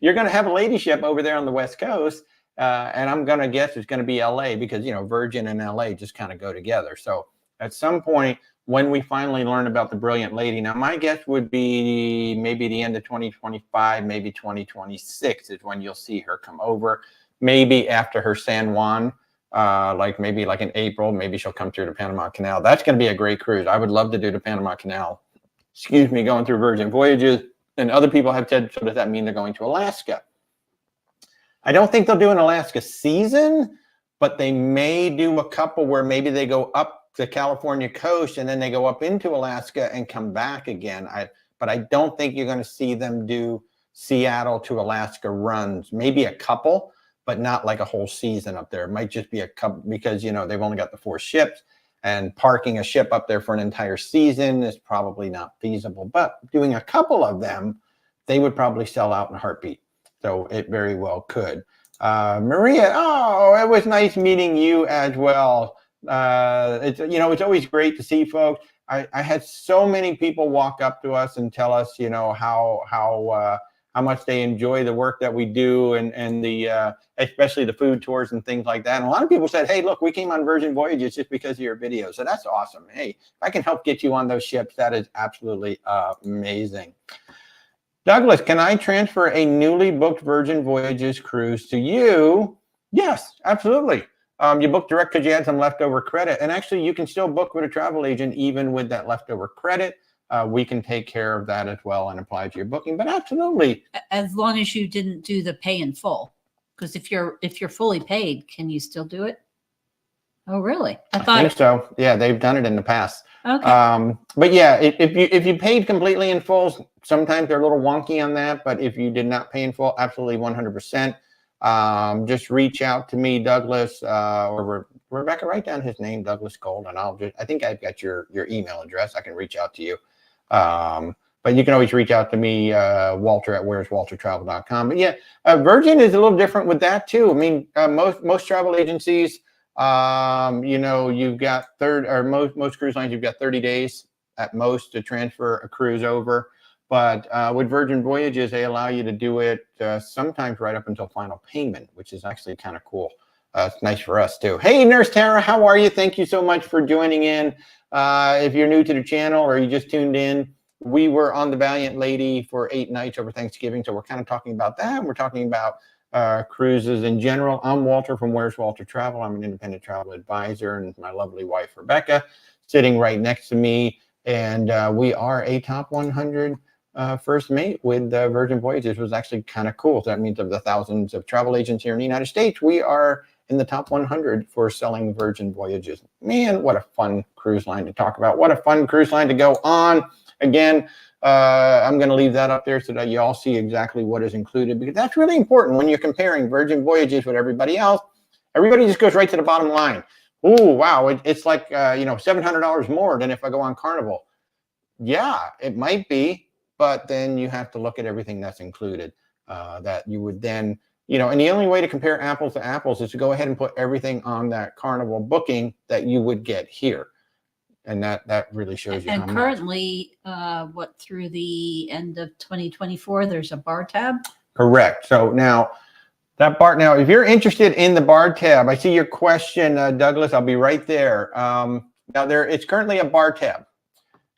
you're going to have a lady ship over there on the West Coast. And I'm going to guess it's going to be LA, because, you know, Virgin and LA just kind of go together. So at some point, when we finally learn about the Brilliant Lady, now my guess would be maybe the end of 2025, maybe 2026 is when you'll see her come over. Maybe after her San Juan, maybe like in April, maybe she'll come through the Panama Canal. That's going to be a great cruise. I would love to do the Panama Canal, going through Virgin Voyages. And other people have said, so does that mean they're going to Alaska? I don't think they'll do an Alaska season, but they may do a couple where maybe they go up the California coast and then they go up into Alaska and come back again. But I don't think you're going to see them do Seattle to Alaska runs. Maybe a couple, but not like a whole season up there. It might just be a couple, because, you know, they've only got the 4 ships. And parking a ship up there for an entire season is probably not feasible. But doing a couple of them, they would probably sell out in a heartbeat. So it very well could. Maria, oh, it was nice meeting you as well. It's always great to see folks. I had so many people walk up to us and tell us, how much they enjoy the work that we do and the especially the food tours and things like that. And a lot of people said, hey, look, we came on Virgin Voyages just because of your videos. So that's awesome. Hey, if I can help get you on those ships, that is absolutely amazing. Douglas, can I transfer a newly booked Virgin Voyages cruise to you? Yes, absolutely. You booked direct because you had some leftover credit. And actually, you can still book with a travel agent even with that leftover credit. We can take care of that as well and apply to your booking. But absolutely. As long as you didn't do the pay in full. Because if you're fully paid, can you still do it? Oh, really? I think so. Yeah, they've done it in the past. Okay. But yeah, if you paid completely in full, sometimes they're a little wonky on that. But if you did not pay in full, absolutely 100%. Just reach out to me, Douglas, or Rebecca. Write down his name, Douglas Gold, and I think I've got your email address. I can reach out to you. But you can always reach out to me, Walter at where'swaltertravel.com. But yeah, Virgin is a little different with that too. I mean, most travel agencies, you've got most cruise lines, you've got 30 days at most to transfer a cruise over. But with Virgin Voyages, they allow you to do it sometimes right up until final payment, which is actually kind of cool. It's nice for us too. Hey, Nurse Tara, how are you? Thank you so much for joining in. If you're new to the channel or you just tuned in, we were on the Valiant Lady for 8 nights over Thanksgiving. So we're kind of talking about that. We're talking about cruises in general. I'm Walter from Where's Walter Travel. I'm an independent travel advisor, and my lovely wife, Rebecca, sitting right next to me. And we are a top 100 first mate with Virgin Voyages. Was actually kind of cool. So that means of the thousands of travel agents here in the United States, we are in the top 100 for selling Virgin Voyages. Man, what a fun cruise line to talk about. What a fun cruise line to go on. Again, I'm going to leave that up there so that you all see exactly what is included, because that's really important when you're comparing Virgin Voyages with everybody else. Everybody just goes right to the bottom line. Oh, wow, it's like $700 more than if I go on Carnival. Yeah, it might be, but then you have to look at everything that's included that you would then, and the only way to compare apples to apples is to go ahead and put everything on that Carnival booking that you would get here. And that really shows you how much. And currently, through the end of 2024, there's a bar tab? Correct. So now, if you're interested in the bar tab, I see your question, Douglas. I'll be right there. Now, it's currently a bar tab.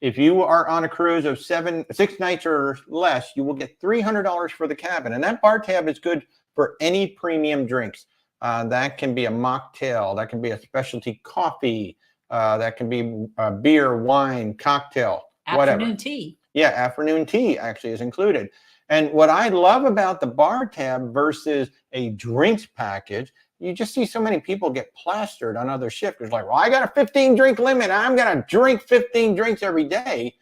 If you are on a cruise of 6 nights or less, you will get $300 for the cabin. And that bar tab is good for any premium drinks. That can be a mocktail. That can be a specialty coffee. That can be beer, wine, cocktail, whatever. Afternoon tea. Yeah, afternoon tea actually is included. And what I love about the bar tab versus a drinks package, you just see so many people get plastered on other ships. It's like, well, I got a 15 drink limit. I'm going to drink 15 drinks every day.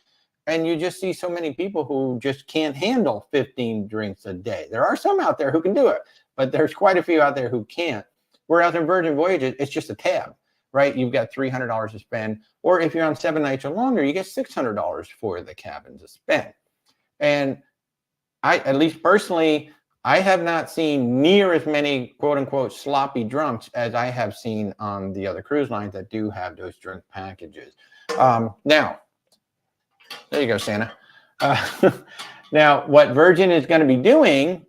And you just see so many people who just can't handle 15 drinks a day. There are some out there who can do it, but there's quite a few out there who can't. Whereas in Virgin Voyages, it's just a tab. Right, you've got $300 to spend, or if you're on 7 nights or longer, you get $600 for the cabin to spend. And at least personally, I have not seen near as many quote unquote sloppy drunks as I have seen on the other cruise lines that do have those drink packages. Now, there you go, Santa. Now, what Virgin is going to be doing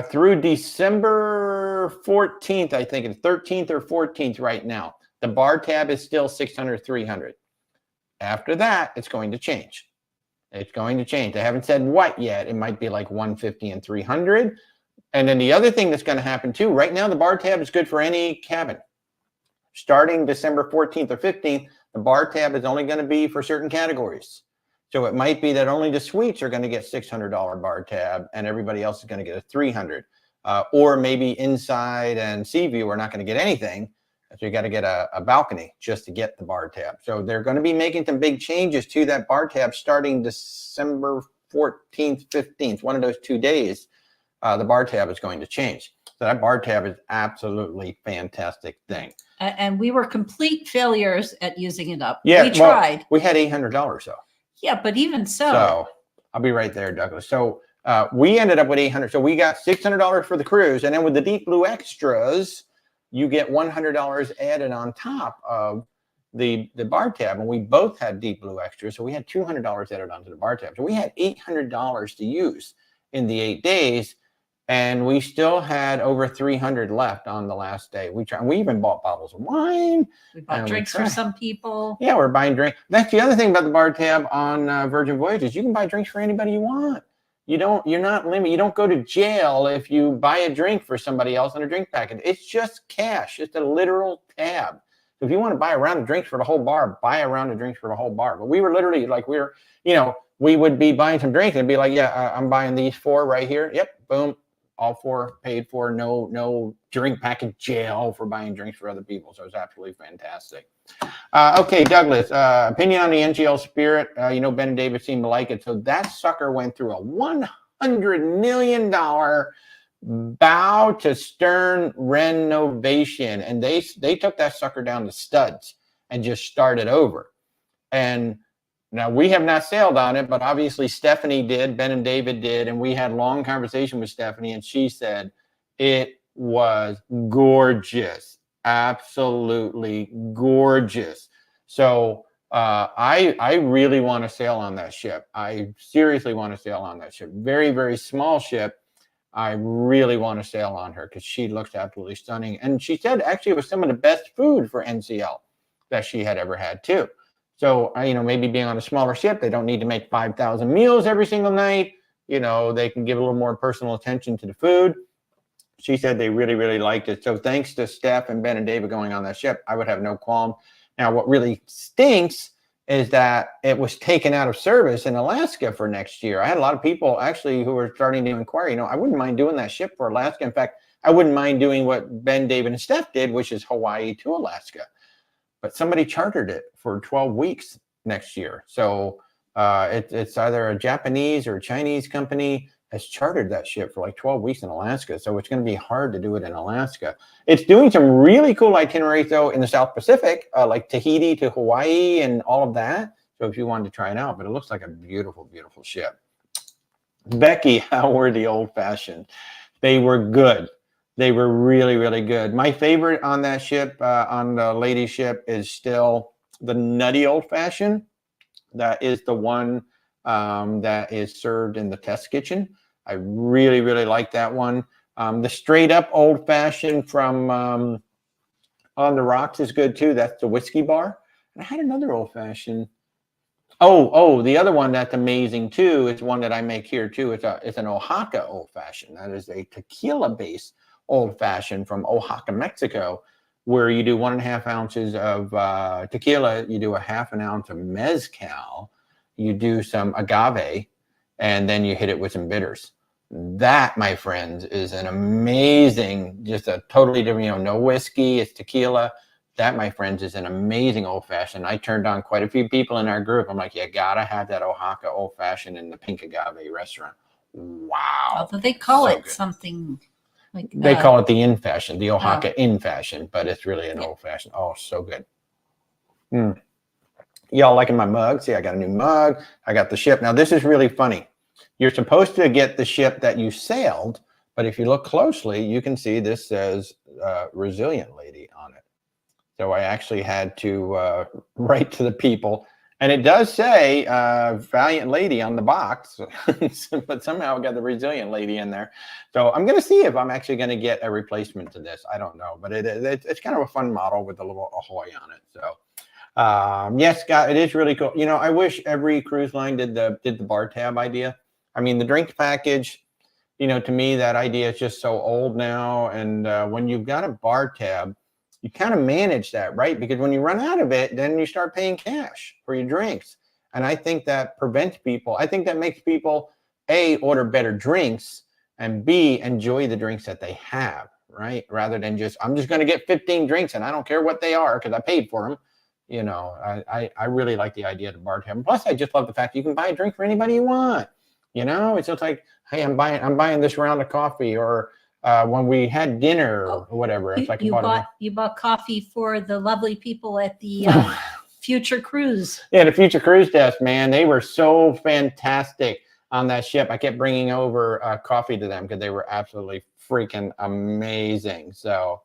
through December 14th, I think it's 13th or 14th right now. The bar tab is still $600, $300. After that, it's going to change. It's going to change. They haven't said what yet. It might be like $150 and $300. And then the other thing that's going to happen too, right now the bar tab is good for any cabin. Starting December 14th or 15th, the bar tab is only going to be for certain categories. So it might be that only the suites are going to get $600 bar tab and everybody else is going to get a $300. Or maybe inside and sea view are not going to get anything. So you got to get a balcony just to get the bar tab. So they're going to be making some big changes to that bar tab starting December 14th, 15th, one of those 2 days. The bar tab is going to change. So that bar tab is absolutely fantastic thing. And we were complete failures at using it up. Yeah, we tried. We had $800 though. Yeah, but even so. So I'll be right there, Douglas. So we ended up with $800. So we got $600 for the cruise, and then with the Deep Blue extras, you get $100 added on top of the bar tab, and we both had Deep Blue extras, so we had $200 added onto the bar tab. So we had $800 to use in the 8 days, and we still had over 300 left on the last day. We even bought bottles of wine. We bought drinks for some people. Yeah, we're buying drinks. That's the other thing about the bar tab on Virgin Voyage is you can buy drinks for anybody you want. You're not limited. You don't go to jail if you buy a drink for somebody else on a drink packet. It's just cash. It's a literal tab. So if you want to buy a round of drinks for the whole bar, buy a round of drinks for the whole bar. But we were literally like, we would be buying some drinks and be like, yeah, I'm buying these 4 right here. Yep, boom. All 4 paid for. No drink packet jail for buying drinks for other people. So it's absolutely fantastic. Okay, Douglas, opinion on the NGL Spirit. Ben and David seem to like it. So that sucker went through a $100 million bow to stern renovation, and they took that sucker down to studs and just started over. And now we have not sailed on it, but obviously Stephanie did, Ben and David did, and we had a long conversation with Stephanie, and she said it was gorgeous, absolutely gorgeous. So I really want to sail on that ship. I seriously want to sail on that ship. Very, very small ship. I really want to sail on her because she looks absolutely stunning. And she said actually it was some of the best food for NCL that she had ever had too. So, maybe being on a smaller ship, they don't need to make 5,000 meals every single night. They can give a little more personal attention to the food. She said they really, really liked it. So thanks to Steph and Ben and David going on that ship, I would have no qualm. Now, what really stinks is that it was taken out of service in Alaska for next year. I had a lot of people actually who were starting to inquire, I wouldn't mind doing that ship for Alaska. In fact, I wouldn't mind doing what Ben, David, and Steph did, which is Hawaii to Alaska. But somebody chartered it for 12 weeks next year. So it's either a Japanese or a Chinese company has chartered that ship for like 12 weeks in Alaska. So it's going to be hard to do it in Alaska. It's doing some really cool itineraries, though, in the South Pacific, like Tahiti to Hawaii and all of that. So if you wanted to try it out, but it looks like a beautiful, beautiful ship. Becky, how were the old-fashioned? They were good. They were really, really good. My favorite on that ship, on the lady ship, is still the nutty old-fashioned. That is the one that is served in the test kitchen. I really, really like that one. The straight-up old-fashioned from On the Rocks is good, too. That's the whiskey bar. And I had another old-fashioned. Oh, the other one that's amazing, too, is one that I make here, too. It's an Oaxaca old-fashioned. That is a tequila-based old-fashioned from Oaxaca, Mexico, where you do 1.5 ounces of tequila, you do a 1/2 ounce of mezcal, you do some agave, and then you hit it with some bitters. That, my friends, is an amazing, just a totally different, no whiskey, it's tequila. That, my friends, is an amazing old-fashioned. I turned on quite a few people in our group. I'm like, you gotta have that Oaxaca old-fashioned in the Pink Agave restaurant. Wow. Although they call it good. Something like they call it the in fashion, the Oaxaca in fashion, but it's really an old fashioned. Oh, so good. Y'all liking my mug? See, I got a new mug. I got the ship. Now, this is really funny. You're supposed to get the ship that you sailed, but if you look closely, you can see this says Resilient Lady on it. So I actually had to write to the people. And it does say Valiant Lady on the box, but somehow I got the Resilient Lady in there. So I'm going to see if I'm actually going to get a replacement to this. I don't know, but it's kind of a fun model with a little Ahoy on it. So yes, Scott, it is really cool. I wish every cruise line did the bar tab idea. I mean, the drinks package, to me, that idea is just so old now. And when you've got a bar tab, you kind of manage that, right? Because when you run out of it, then you start paying cash for your drinks. And I think that prevents people. I think that makes people, A, order better drinks, and B, enjoy the drinks that they have, right? Rather than I'm just going to get 15 drinks and I don't care what they are because I paid for them. I really like the idea of the bar tab. Plus, I just love the fact that you can buy a drink for anybody you want. It's just like, hey, I'm buying this round of coffee, or when we had dinner or whatever. It's like You bought coffee for the lovely people at the Future Cruise. Yeah, the Future Cruise desk, man, they were so fantastic on that ship. I kept bringing over coffee to them because they were absolutely freaking amazing. So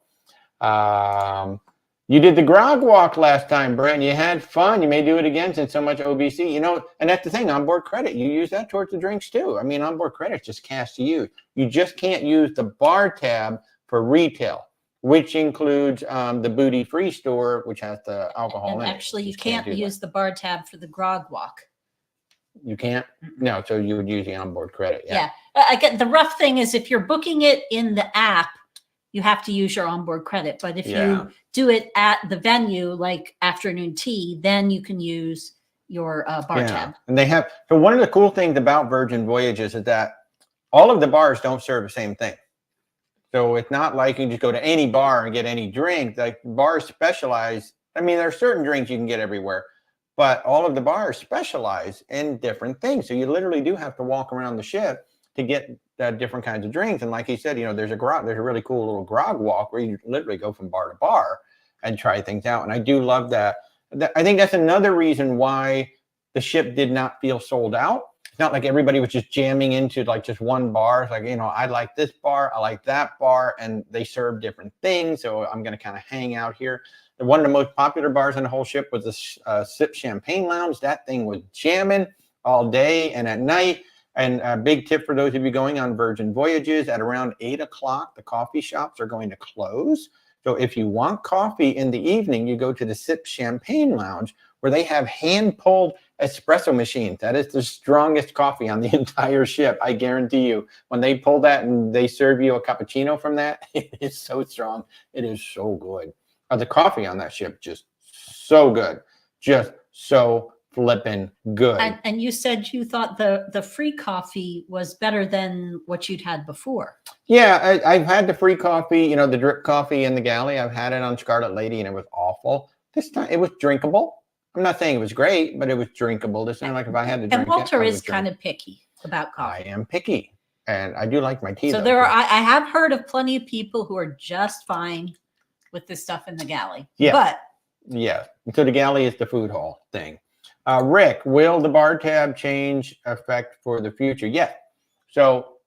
you did the grog walk last time, Brent. You had fun. You may do it again since so much OBC. You know, and that's the thing, onboard credit. You use that towards the drinks too. I mean, onboard credit just cash to use. You just can't use the bar tab for retail, which includes the Booty Free store, which has the alcohol in it. Actually, you can't use the bar tab for the grog walk. You can't? No, so you would use the onboard credit. Yeah. I get the rough thing is if you're booking it in the app, you have to use your onboard credit. But if you do it at the venue, like afternoon tea, then you can use your bar tab. And they have, so one of the cool things about Virgin Voyages is that all of the bars don't serve the same thing. So it's not like you can just go to any bar and get any drink. Like bars specialize. I mean, there are certain drinks you can get everywhere, but all of the bars specialize in different things. So you literally do have to walk around the ship to get different kinds of drinks. And like he said, you know, there's a really cool little grog walk where you literally go from bar to bar and try things out. And I do love that. I think that's another reason why the ship did not feel sold out. It's not like everybody was just jamming into like just one bar. It's like, you know, I like this bar, I like that bar, and they serve different things. So I'm going to kind of hang out here. And one of the most popular bars on the whole ship was the Sip Champagne Lounge. That thing was jamming all day and at night. And a big tip for those of you going on Virgin Voyages, at around 8 o'clock, the coffee shops are going to close. So if you want coffee in the evening, you go to the Sip Champagne Lounge where they have hand-pulled espresso machines. That is the strongest coffee on the entire ship. I guarantee you, when they pull that and they serve you a cappuccino from that, it is so strong. It is so good. The coffee on that ship, just so good. Just so flipping good. And you said you thought the free coffee was better than what you'd had before. Yeah, I've had the free coffee, you know, the drip coffee in the galley. I've had it on Scarlet Lady and it was awful. This time it was drinkable. I'm not saying it was great, but it was drinkable. This time, like if I had to drink it. And Walter is kind of picky about coffee. I am picky. And I do like my tea. So I have heard of plenty of people who are just fine with this stuff in the galley. Yeah. But yeah. So the galley is the food hall thing. Rick, will the bar tab change effect for the future? Yeah. So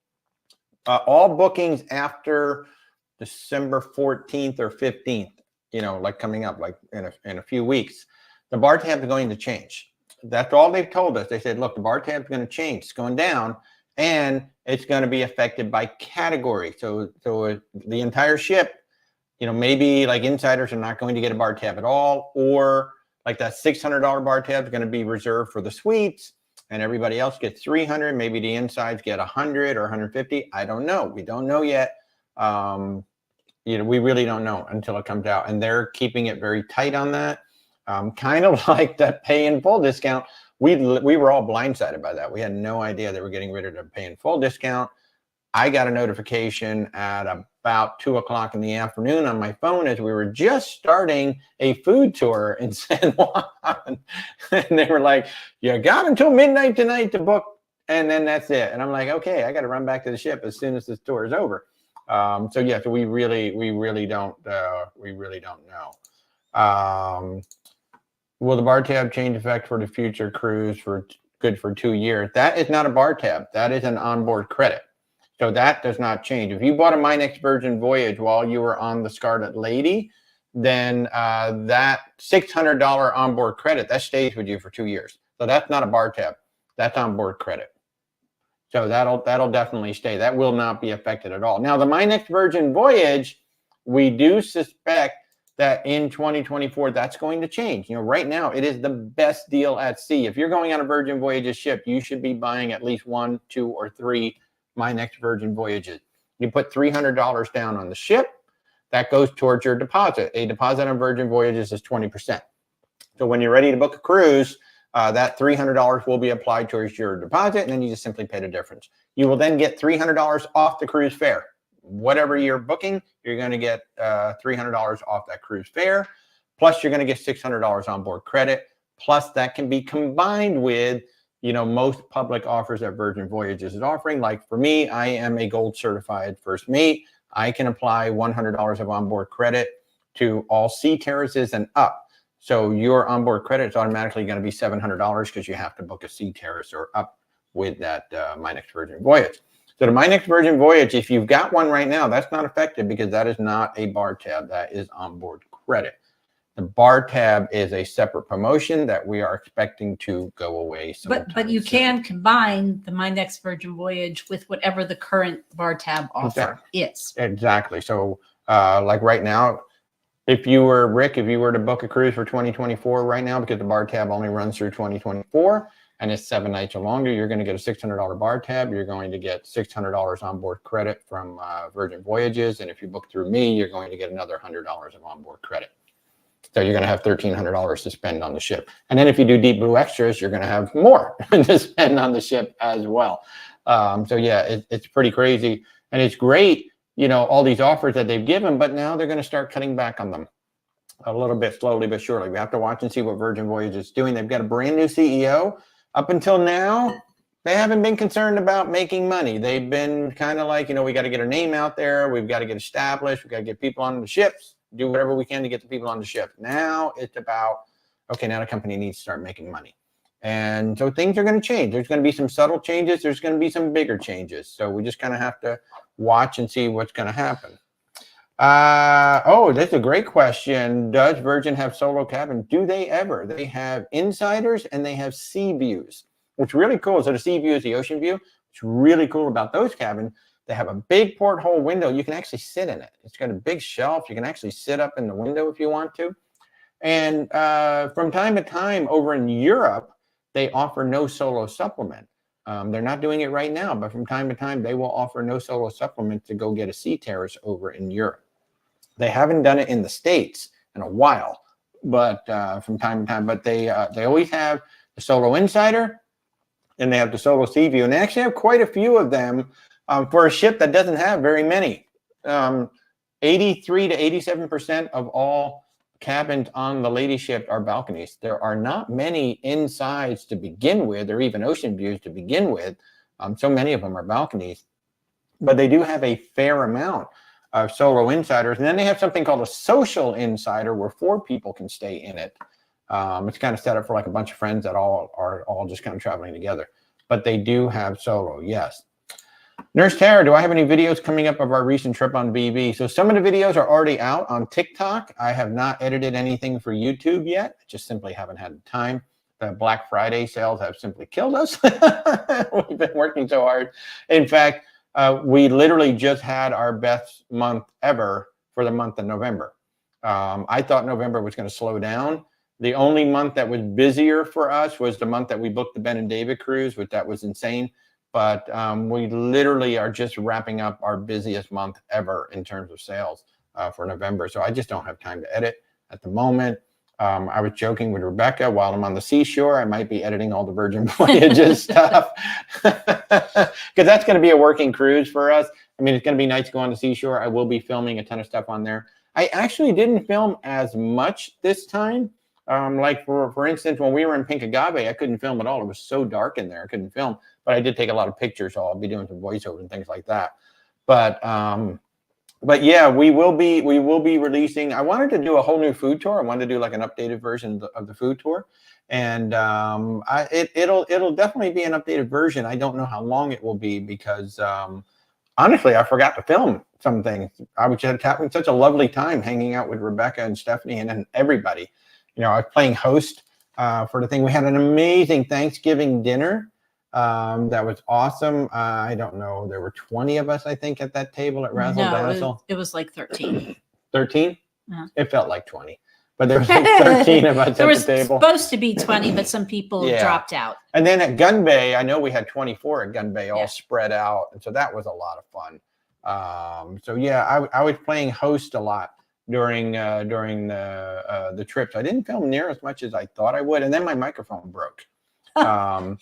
all bookings after December 14th or 15th, you know, like coming up like in a few weeks, the bar tab is going to change. That's all they've told us. They said, look, the bar tab is going to change. It's going down and it's going to be affected by category. So the entire ship, you know, maybe like insiders are not going to get a bar tab at all, or like that $600 bar tab is going to be reserved for the suites and everybody else gets $300. Maybe the insides get $100 or $150. I don't know. We don't know yet. You know, we really don't know until it comes out, and they're keeping it very tight on that. Kind of like that pay in full discount. We were all blindsided by that. We had no idea they were getting rid of the pay in full discount. I got a notification at about 2 o'clock in the afternoon on my phone as we were just starting a food tour in San Juan. And they were like, you got until midnight tonight to book, and then that's it. And I'm like, okay, I got to run back to the ship as soon as this tour is over. So yeah, so we really don't know. Will the bar tab change effect for the Future Cruise for good for 2 years? That is not a bar tab. That is an onboard credit. So that does not change. If you bought a My Next Virgin Voyage while you were on the Scarlet Lady, then that $600 onboard credit, that stays with you for 2 years. So that's not a bar tab. That's onboard credit. So that'll definitely stay. That will not be affected at all. Now, the My Next Virgin Voyage, we do suspect that in 2024, that's going to change. You know, right now, it is the best deal at sea. If you're going on a Virgin Voyages ship, you should be buying at least 1, 2, or 3 My Next Virgin Voyages. You put $300 down on the ship. That goes towards your deposit. A deposit on Virgin Voyages is 20%. So when you're ready to book a cruise, that $300 will be applied towards your deposit, and then you just simply pay the difference. You will then get $300 off the cruise fare. Whatever you're booking, you're going to get $300 off that cruise fare. Plus, you're going to get $600 onboard credit. Plus, that can be combined with, you know, most public offers that Virgin Voyages is offering. Like for me, I am a gold certified first mate. I can apply $100 of onboard credit to all sea terraces and up. So your onboard credit is automatically going to be $700 because you have to book a sea terrace or up with that My Next Virgin Voyage. So the My Next Virgin Voyage, if you've got one right now, that's not effective because that is not a bar tab. That is onboard credit. The bar tab is a separate promotion that we are expecting to go away sometime But you soon. can combine the My Next Virgin Voyage with whatever the current bar tab offer is. Exactly. So like right now, if you were, Rick, if you were to book a cruise for 2024 right now, because the bar tab only runs through 2024 and it's 7 nights or longer, you're going to get a $600 bar tab. You're going to get $600 onboard credit from Virgin Voyages. And if you book through me, you're going to get another $100 of onboard credit. So you're going to have $1,300 to spend on the ship. And then if you do Deep Blue Extras, you're going to have more to spend on the ship as well. So yeah, it's pretty crazy. And it's great, you know, all these offers that they've given, but now they're going to start cutting back on them a little bit slowly but surely. We have to watch and see what Virgin Voyage is doing. They've got a brand new CEO. Up until now, they haven't been concerned about making money. They've been kind of like, you know, we got to get our name out there. We've got to get established. We've got to get people on the ships, do whatever we can to get the people on the ship. Now it's about, okay, now the company needs to start making money. And so things are going to change. There's going to be some subtle changes. There's going to be some bigger changes. So we just kind of have to watch and see what's going to happen. Oh, that's a great question. Does Virgin have solo cabin? Do they ever? They have insiders and they have sea views. What's really cool, so the sea view is the ocean view. What's really cool about those cabins, they have a big porthole window. You can actually sit in it. It's got a big shelf. You can actually sit up in the window if you want to. And from time to time over in Europe, they offer no solo supplement. They're not doing it right now, but from time to time, they will offer no solo supplement to go get a sea terrace over in Europe. They haven't done it in the States in a while, but from time to time, but they always have the solo insider and they have the solo sea view. And they actually have quite a few of them for a ship that doesn't have very many. 83 to 87% of all cabins on the Lady ship are balconies. There are not many insides to begin with, or even ocean views to begin with. So many of them are balconies, but they do have a fair amount of solo insiders. And then they have something called a social insider where 4 people can stay in it. It's kind of set up for like a bunch of friends that are all just kind of traveling together, but they do have solo. Yes. Nurse Tara, do I have any videos coming up of our recent trip on BB? So some of the videos are already out on TikTok. I have not edited anything for YouTube yet. I just simply haven't had the time. The Black Friday sales have simply killed us. We've been working so hard. In fact, we literally just had our best month ever for the month of November. I thought November was going to slow down. The only month that was busier for us was the month that we booked the Ben and David cruise, which that was insane. But we literally are just wrapping up our busiest month ever in terms of sales for November. So I just don't have time to edit at the moment. I was joking with Rebecca while I'm on the seashore, I might be editing all the Virgin Voyages stuff because that's going to be a working cruise for us. I mean, it's going to be nice to go on the seashore. I will be filming a ton of stuff on there. I actually didn't film as much this time. Like for instance, when we were in Pink Agave, I couldn't film at all. It was so dark in there. I couldn't film, but I did take a lot of pictures. So I'll be doing some voiceover and things like that. But yeah, we will be releasing. I wanted to do a whole new food tour. I wanted to do like an updated version of the food tour, and it'll definitely be an updated version. I don't know how long it will be because honestly, I forgot to film some things. I was just having such a lovely time hanging out with Rebecca and Stephanie and then everybody. You know, I was playing host for the thing. We had an amazing Thanksgiving dinner. That was awesome. I don't know. There were 20 of us, I think, at that table at Razzle Dazzle. It was like 13. 13? Uh-huh. It felt like 20. But there was like 13 of us at the table. There was supposed to be 20, but some people dropped out. And then at Gun Bay, I know we had 24 at Gun Bay all spread out. And so that was a lot of fun. So yeah, I was playing host a lot during the trips. I didn't film near as much as I thought I would. And then my microphone broke. So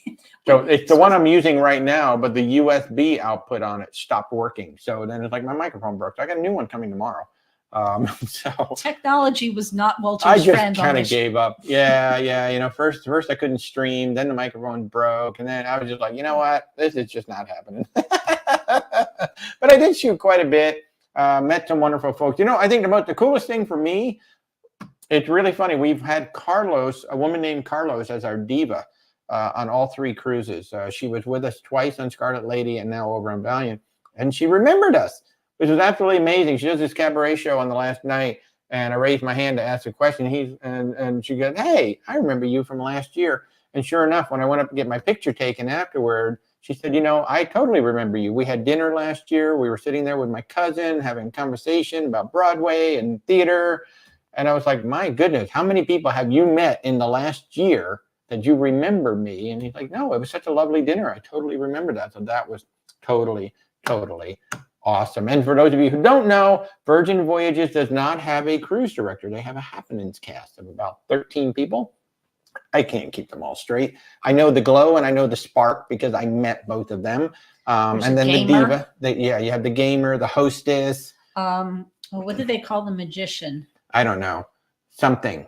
it's the one I'm using right now, but the USB output on it stopped working. So then it's like my microphone broke. So I got a new one coming tomorrow. So technology was not Walter's friend. I friend. just kind of gave up. Yeah. You know, first I couldn't stream, then the microphone broke, and then I was just like, you know what, this is just not happening. But I did shoot quite a bit. Met some wonderful folks. You know, I think about the coolest thing for me, it's really funny. We've had Carlos, a woman named Carlos, as our diva on all 3 cruises. She was with us twice on Scarlet Lady and now over on Valiant. And she remembered us, which was absolutely amazing. She does this cabaret show on the last night, and I raised my hand to ask a question. And she goes, hey, I remember you from last year. And sure enough, when I went up to get my picture taken afterward, she said, you know, I totally remember you. We had dinner last year. We were sitting there with my cousin having a conversation about Broadway and theater. And I was like, my goodness, how many people have you met in the last year that you remember me? And he's like, no, it was such a lovely dinner. I totally remember that. So that was totally awesome. And for those of you who don't know, Virgin Voyages does not have a cruise director. They have a happenings cast of about 13 people. I can't keep them all straight. I know the Glow and I know the Spark because I met both of them. And then the Diva. You have the Gamer, the Hostess. Well, what did they call the Magician? I don't know. Something.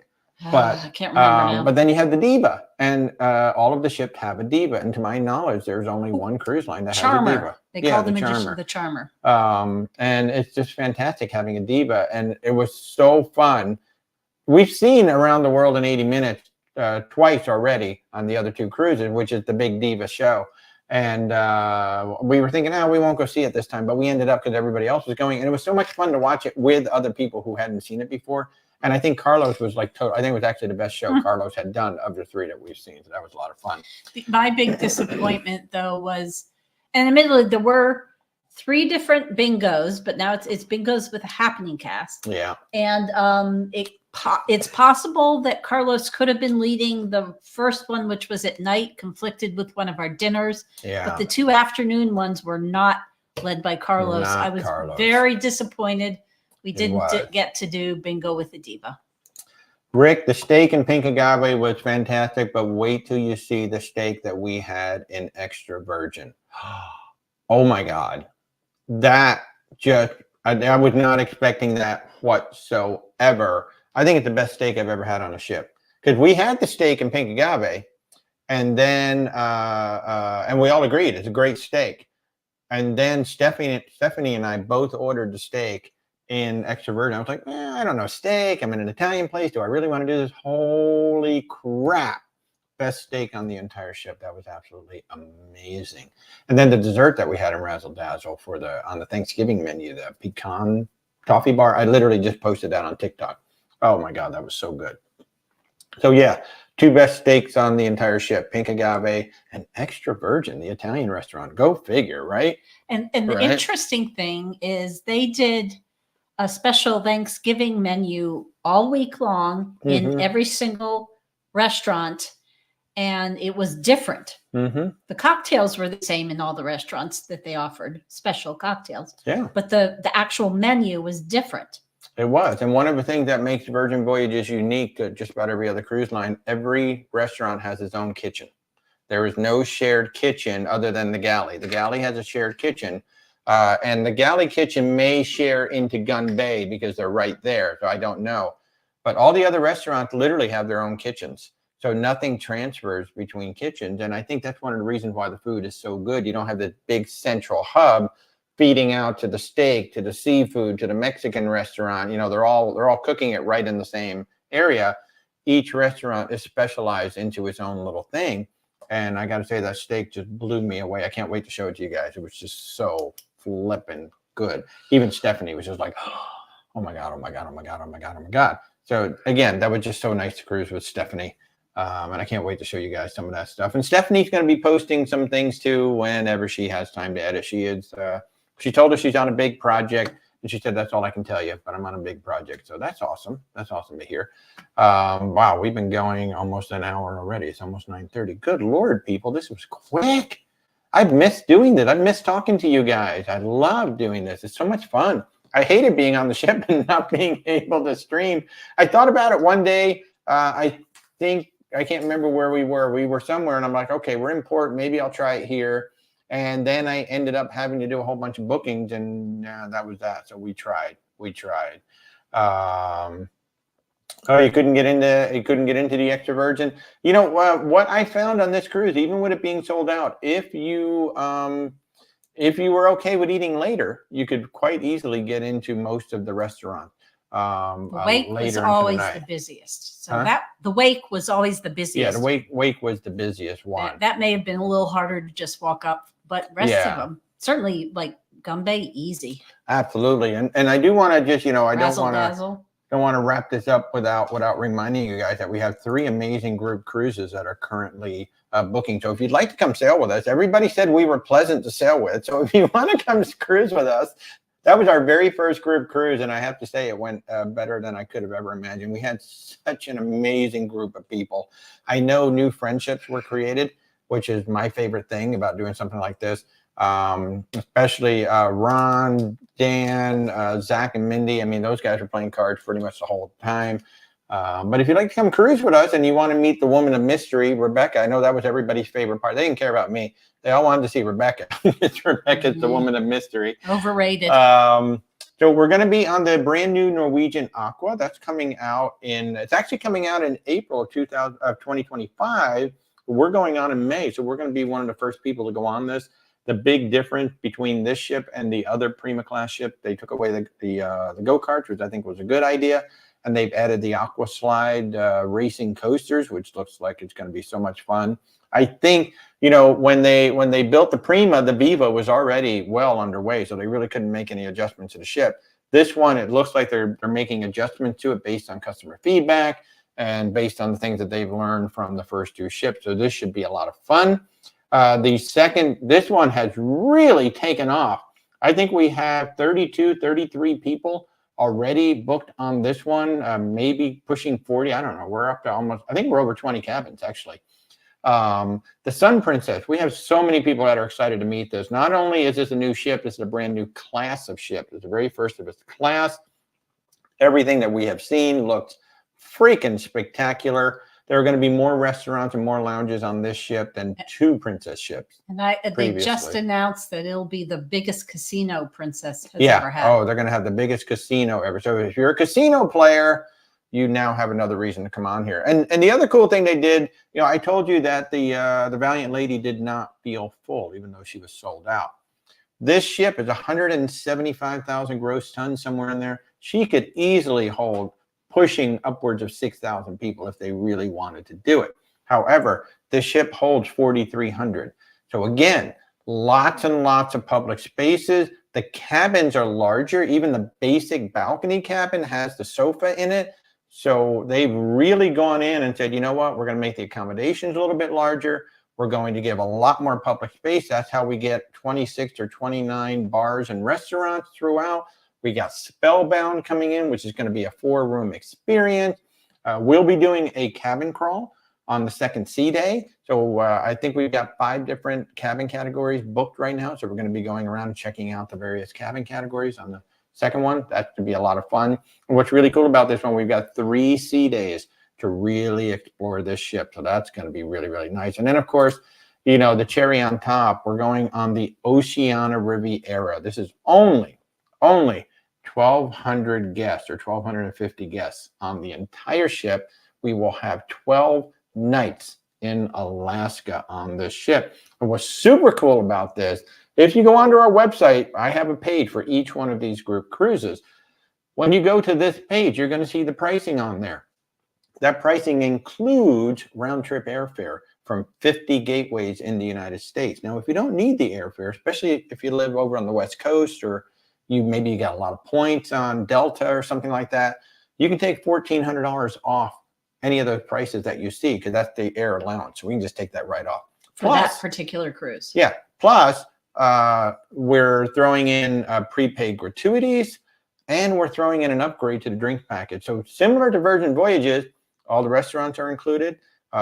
But I can't remember now. But then you have the Diva. And all of the ships have a Diva. And to my knowledge, there's only one cruise line that has a Diva. They call the Magician the Charmer. And it's just fantastic having a Diva. And it was so fun. We've seen Around the World in 80 Minutes twice already on the other 2 cruises, which is the big Diva show. And we were thinking, we won't go see it this time, but we ended up because everybody else was going, and it was so much fun to watch it with other people who hadn't seen it before. And I think Carlos was like, I think it was actually the best show Carlos had done of the 3 that we've seen. So that was a lot of fun. My big disappointment though was, and admittedly there were 3 different bingos, but now it's bingos with a happening cast. Yeah. And it's possible that Carlos could have been leading the first one, which was at night, conflicted with one of our dinners. Yeah. But the 2 afternoon ones were not led by Carlos. I was very disappointed. We didn't get to do bingo with the Diva. Rick, the steak in Pink Agave was fantastic, but wait till you see the steak that we had in Extra Virgin. Oh my God. That just, I was not expecting that whatsoever. I think it's the best steak I've ever had on a ship, because we had the steak in Pink Agave, and then and we all agreed it's a great steak. And then Stephanie and I both ordered the steak in Extra Virgin. I was like, I don't know, steak. I'm in an Italian place. Do I really want to do this? Holy crap! Best steak on the entire ship. That was absolutely amazing. And then the dessert that we had in Razzle Dazzle on the Thanksgiving menu, the pecan toffee bar. I literally just posted that on TikTok. Oh my God, that was so good. So yeah, 2 best steaks on the entire ship, Pink Agave and Extra Virgin, the Italian restaurant. Go figure, right? And the interesting thing is they did a special Thanksgiving menu all week long in every single restaurant, and it was different. The cocktails were the same in all the restaurants that they offered, special cocktails. Yeah. But the actual menu was different. It was. And one of the things that makes Virgin Voyages unique to just about every other cruise line, every restaurant has its own kitchen. There is no shared kitchen other than the galley. The galley has a shared kitchen, and the galley kitchen may share into Gun Bay because they're right there. So I don't know. But all the other restaurants literally have their own kitchens. So nothing transfers between kitchens. And I think that's one of the reasons why the food is so good. You don't have this big central hub feeding out to the steak, to the seafood, to the Mexican restaurant. You know, they're all cooking it right in the same area. Each restaurant is specialized into its own little thing. And I got to say, that steak just blew me away. I can't wait to show it to you guys. It was just so flipping good. Even Stephanie was just like, oh my God, oh my God, oh my God, oh my God, oh my God. So again, that was just so nice to cruise with Stephanie. And I can't wait to show you guys some of that stuff. And Stephanie's going to be posting some things too whenever she has time to edit. She told us she's on a big project, and she said, that's all I can tell you, but I'm on a big project. So that's awesome. That's awesome to hear. Wow, we've been going almost an hour already. It's almost 9:30. Good Lord, people, this was quick. I've missed doing this. I've missed talking to you guys. I love doing this. It's so much fun. I hated being on the ship and not being able to stream. I thought about it one day. I think, I can't remember where we were. We were somewhere, and I'm like, okay, we're in port. Maybe I'll try it here. And then I ended up having to do a whole bunch of bookings, and that was that. So we tried. Oh, you couldn't get into the Extra Virgin. You know what I found on this cruise, even with it being sold out, if you if you were okay with eating later, you could quite easily get into most of the restaurant The wake was later into the always the night. busiest. So Huh? that the wake was always the Yeah, busiest. the wake was the busiest one. That may have been a little harder to just walk up, but rest of Yeah. them certainly like Gumbe easy. Absolutely. And I do want to just, I Razzle dazzle. don't want to wrap this up without reminding you guys that we have 3 amazing group cruises that are currently booking. So if you'd like to come sail with us, everybody said we were pleasant to sail with. So if you want to come cruise with us, that was our very first group cruise, and I have to say it went better than I could have ever imagined. We had such an amazing group of people. I know new friendships were created, which is my favorite thing about doing something like this. Especially Ron, Dan, Zach, and Mindy. I mean, those guys were playing cards pretty much the whole time. But if you'd like to come cruise with us and you want to meet the woman of mystery, Rebecca, I know that was everybody's favorite part. They didn't care about me. They all wanted to see Rebecca. Rebecca's the woman of mystery. Overrated. So we're going to be on the brand new Norwegian Aqua. That's coming out it's actually coming out in April of 2025. We're going on in May. So we're going to be one of the first people to go on this. The big difference between this ship and the other Prima class ship, they took away the go-karts, which I think was a good idea. And they've added the Aqua Slide racing coasters, which looks like it's going to be so much fun. I think, when they built the Prima, the Viva was already well underway, so they really couldn't make any adjustments to the ship. This one, it looks like they're making adjustments to it based on customer feedback and based on the things that they've learned from the first 2 ships. So this should be a lot of fun. This one has really taken off. I think we have 32, 33 people already booked on this one, maybe pushing 40. I don't know. We're up to I think we're over 20 cabins, actually. The Sun Princess, we have so many people that are excited to meet this. Not only is this a new ship, this is a brand new class of ship. It's the very first of its class. Everything that we have seen looks freaking spectacular. There are going to be more restaurants and more lounges on this ship than 2 Princess ships. And they just announced that it'll be the biggest casino Princess has ever had. Oh, they're going to have the biggest casino ever. So if you're a casino player, you now have another reason to come on here. And the other cool thing they did, I told you that the Valiant Lady did not feel full, even though she was sold out. This ship is 175,000 gross tons, somewhere in there. She could easily hold pushing upwards of 6,000 people if they really wanted to do it. However, this ship holds 4,300. So again, lots and lots of public spaces. The cabins are larger. Even the basic balcony cabin has the sofa in it. So they've really gone in and said, you know what, we're going to make the accommodations a little bit larger. We're going to give a lot more public space. That's how we get 26 or 29 bars and restaurants throughout. We got Spellbound coming in, which is going to be a 4-room experience. We'll be doing a cabin crawl on the second sea day. So I think we've got 5 different cabin categories booked right now. So we're going to be going around and checking out the various cabin categories on the second one. That should be a lot of fun. And what's really cool about this one, we've got 3 sea days to really explore this ship. So that's going to be really, really nice. And then, of course, the cherry on top, we're going on the Oceania Riviera. This is only 1,200 guests or 1,250 guests on the entire ship. We will have 12 nights in Alaska on this ship. And what's super cool about this, if you go onto our website, I have a page for each one of these group cruises. When you go to this page, you're going to see the pricing on there. That pricing includes round-trip airfare from 50 gateways in the United States. Now, if you don't need the airfare, especially if you live over on the West Coast or maybe you got a lot of points on Delta or something like that, you can take $1,400 off any of those prices that you see, because that's the air allowance. So we can just take that right off. For that particular cruise. Yeah. Plus, we're throwing in prepaid gratuities, and we're throwing in an upgrade to the drink package. So similar to Virgin Voyages, all the restaurants are included,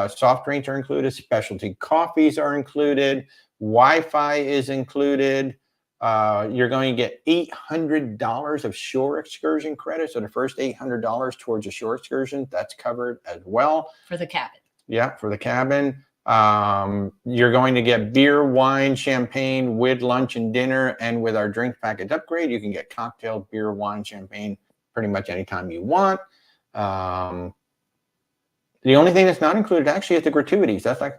soft drinks are included, specialty coffees are included, Wi-Fi is included. You're going to get $800 of shore excursion credit. So the first $800 towards a shore excursion, that's covered as well. For the cabin. Yeah, for the cabin. You're going to get beer, wine, champagne with lunch and dinner. And with our drink package upgrade, you can get cocktails, beer, wine, champagne pretty much anytime you want. The only thing that's not included actually is the gratuities. That's like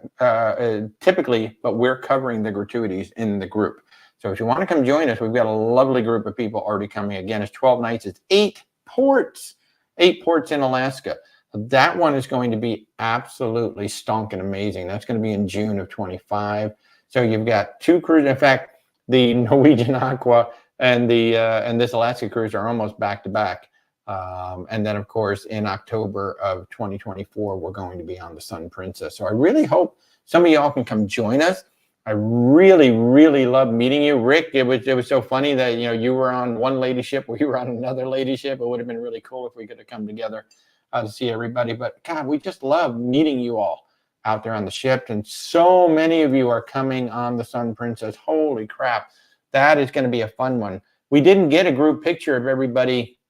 typically, but we're covering the gratuities in the group. So if you want to come join us, we've got a lovely group of people already coming. Again, it's 12 nights. It's 8 ports in Alaska. That one is going to be absolutely stonking amazing. That's going to be in June of 25. So you've got 2 cruises. In fact, the Norwegian Aqua and this Alaska cruise are almost back to back. And then, of course, in October of 2024, we're going to be on the Sun Princess. So I really hope some of y'all can come join us. I really, really love meeting you. Rick, it was so funny that, you were on one lady ship, we were on another lady ship. It would have been really cool if we could have come together to see everybody. But, God, we just love meeting you all out there on the ship. And so many of you are coming on the Sun Princess. Holy crap. That is going to be a fun one. We didn't get a group picture of everybody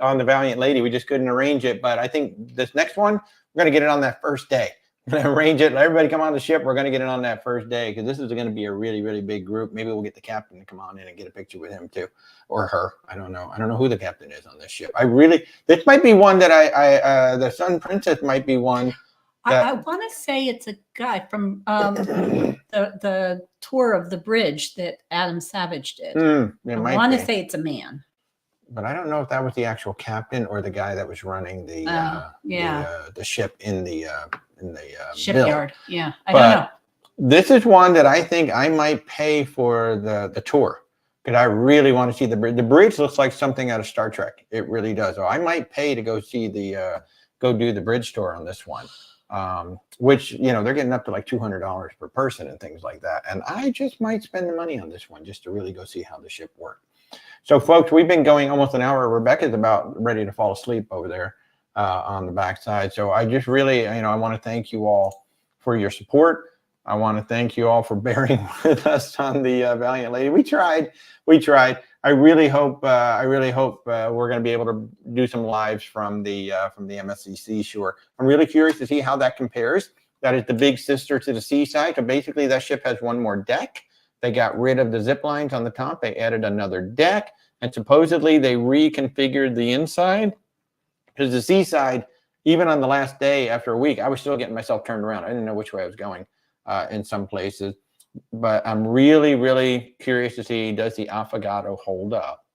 on the Valiant Lady. We just couldn't arrange it. But I think this next one, we're going to get it on that first day. We're going to arrange it. Let everybody come on the ship. We're going to get it on that first day because this is going to be a really, really big group. Maybe we'll get the captain to come on in and get a picture with him too, or her. I don't know. I don't know who the captain is on this ship. This might be one that the Sun Princess might be one. I want to say it's a guy from the tour of the bridge that Adam Savage did. I want to say it's a man. But I don't know if that was the actual captain or the guy that was running the ship in the shipyard. Bill. Yeah, I don't know. This is one that I think I might pay for the tour because I really want to see the bridge. The bridge looks like something out of Star Trek. It really does. So I might pay to go see go do the bridge tour on this one. Which, they're getting up to like $200 per person and things like that. And I just might spend the money on this one just to really go see how the ship works. So, folks, we've been going almost an hour. Rebecca's about ready to fall asleep over there on the backside. So I just really, I want to thank you all for your support. I want to thank you all for bearing with us on the Valiant Lady. We tried. I really hope we're going to be able to do some lives from the MSCC shore. I'm really curious to see how that compares. That is the big sister to the Seaside. So basically, that ship has one more deck. They got rid of the zip lines on the top. They added another deck, and supposedly they reconfigured the inside. Because the Seaside, even on the last day after a week, I was still getting myself turned around. I didn't know which way I was going in some places. But I'm really, really curious to see, does the Affogato hold up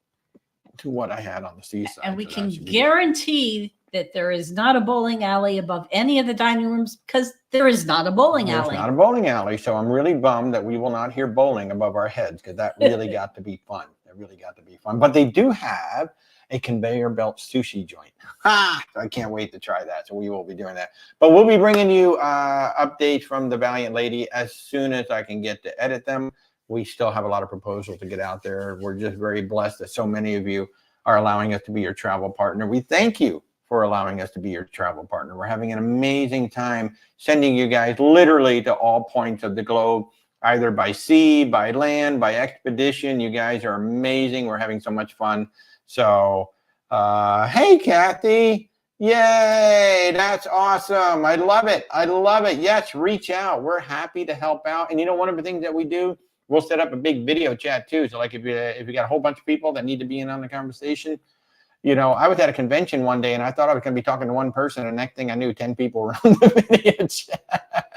to what I had on the Seaside? And we can guarantee that there is not a bowling alley above any of the dining rooms because there is not a bowling alley. There's not a bowling alley. So I'm really bummed that we will not hear bowling above our heads because that really got to be fun. It really got to be fun. But they do have a conveyor belt sushi joint. I can't wait to try that. So we will be doing that. But we'll be bringing you updates from the Valiant Lady as soon as I can get to edit them. We still have a lot of proposals to get out there. We're just very blessed that so many of you are allowing us to be your travel partner. We thank you for allowing us to be your travel partner. We're having an amazing time sending you guys literally to all points of the globe, either by sea, by land, by expedition. You guys are amazing. We're having so much fun. So, hey, Kathy. Yay. That's awesome. I love it. Yes, reach out. We're happy to help out. And one of the things that we do, we'll set up a big video chat too. So like if you got a whole bunch of people that need to be in on the conversation, I was at a convention one day and I thought I was going to be talking to one person. And next thing I knew, 10 people were on the video chat.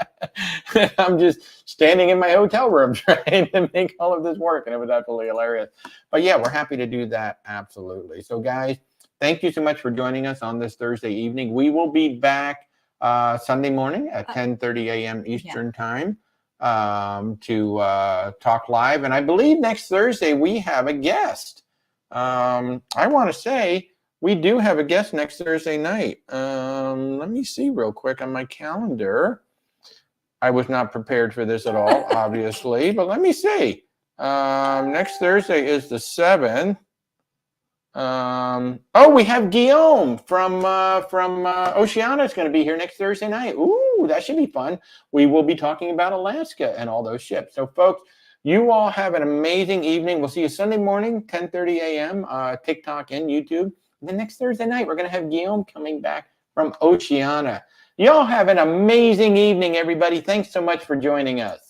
I'm just standing in my hotel room trying to make all of this work. And it was absolutely hilarious. But yeah, we're happy to do that. Absolutely. So guys, thank you so much for joining us on this Thursday evening. We will be back Sunday morning at 10:30 a.m. Eastern time to talk live. And I believe next Thursday we have a guest. I want to say we do have a guest next Thursday night. Let me see real quick on my calendar. I was not prepared for this at all, obviously, but let me see. Next Thursday is the 7th. We have Guillaume from Oceania is going to be here next Thursday night. Ooh, that should be fun. We will be talking about Alaska and all those ships. So, folks, you all have an amazing evening. We'll see you Sunday morning, 10:30 a.m., TikTok and YouTube. And then next Thursday night, we're going to have Guillaume coming back from Oceania. You all have an amazing evening, everybody. Thanks so much for joining us.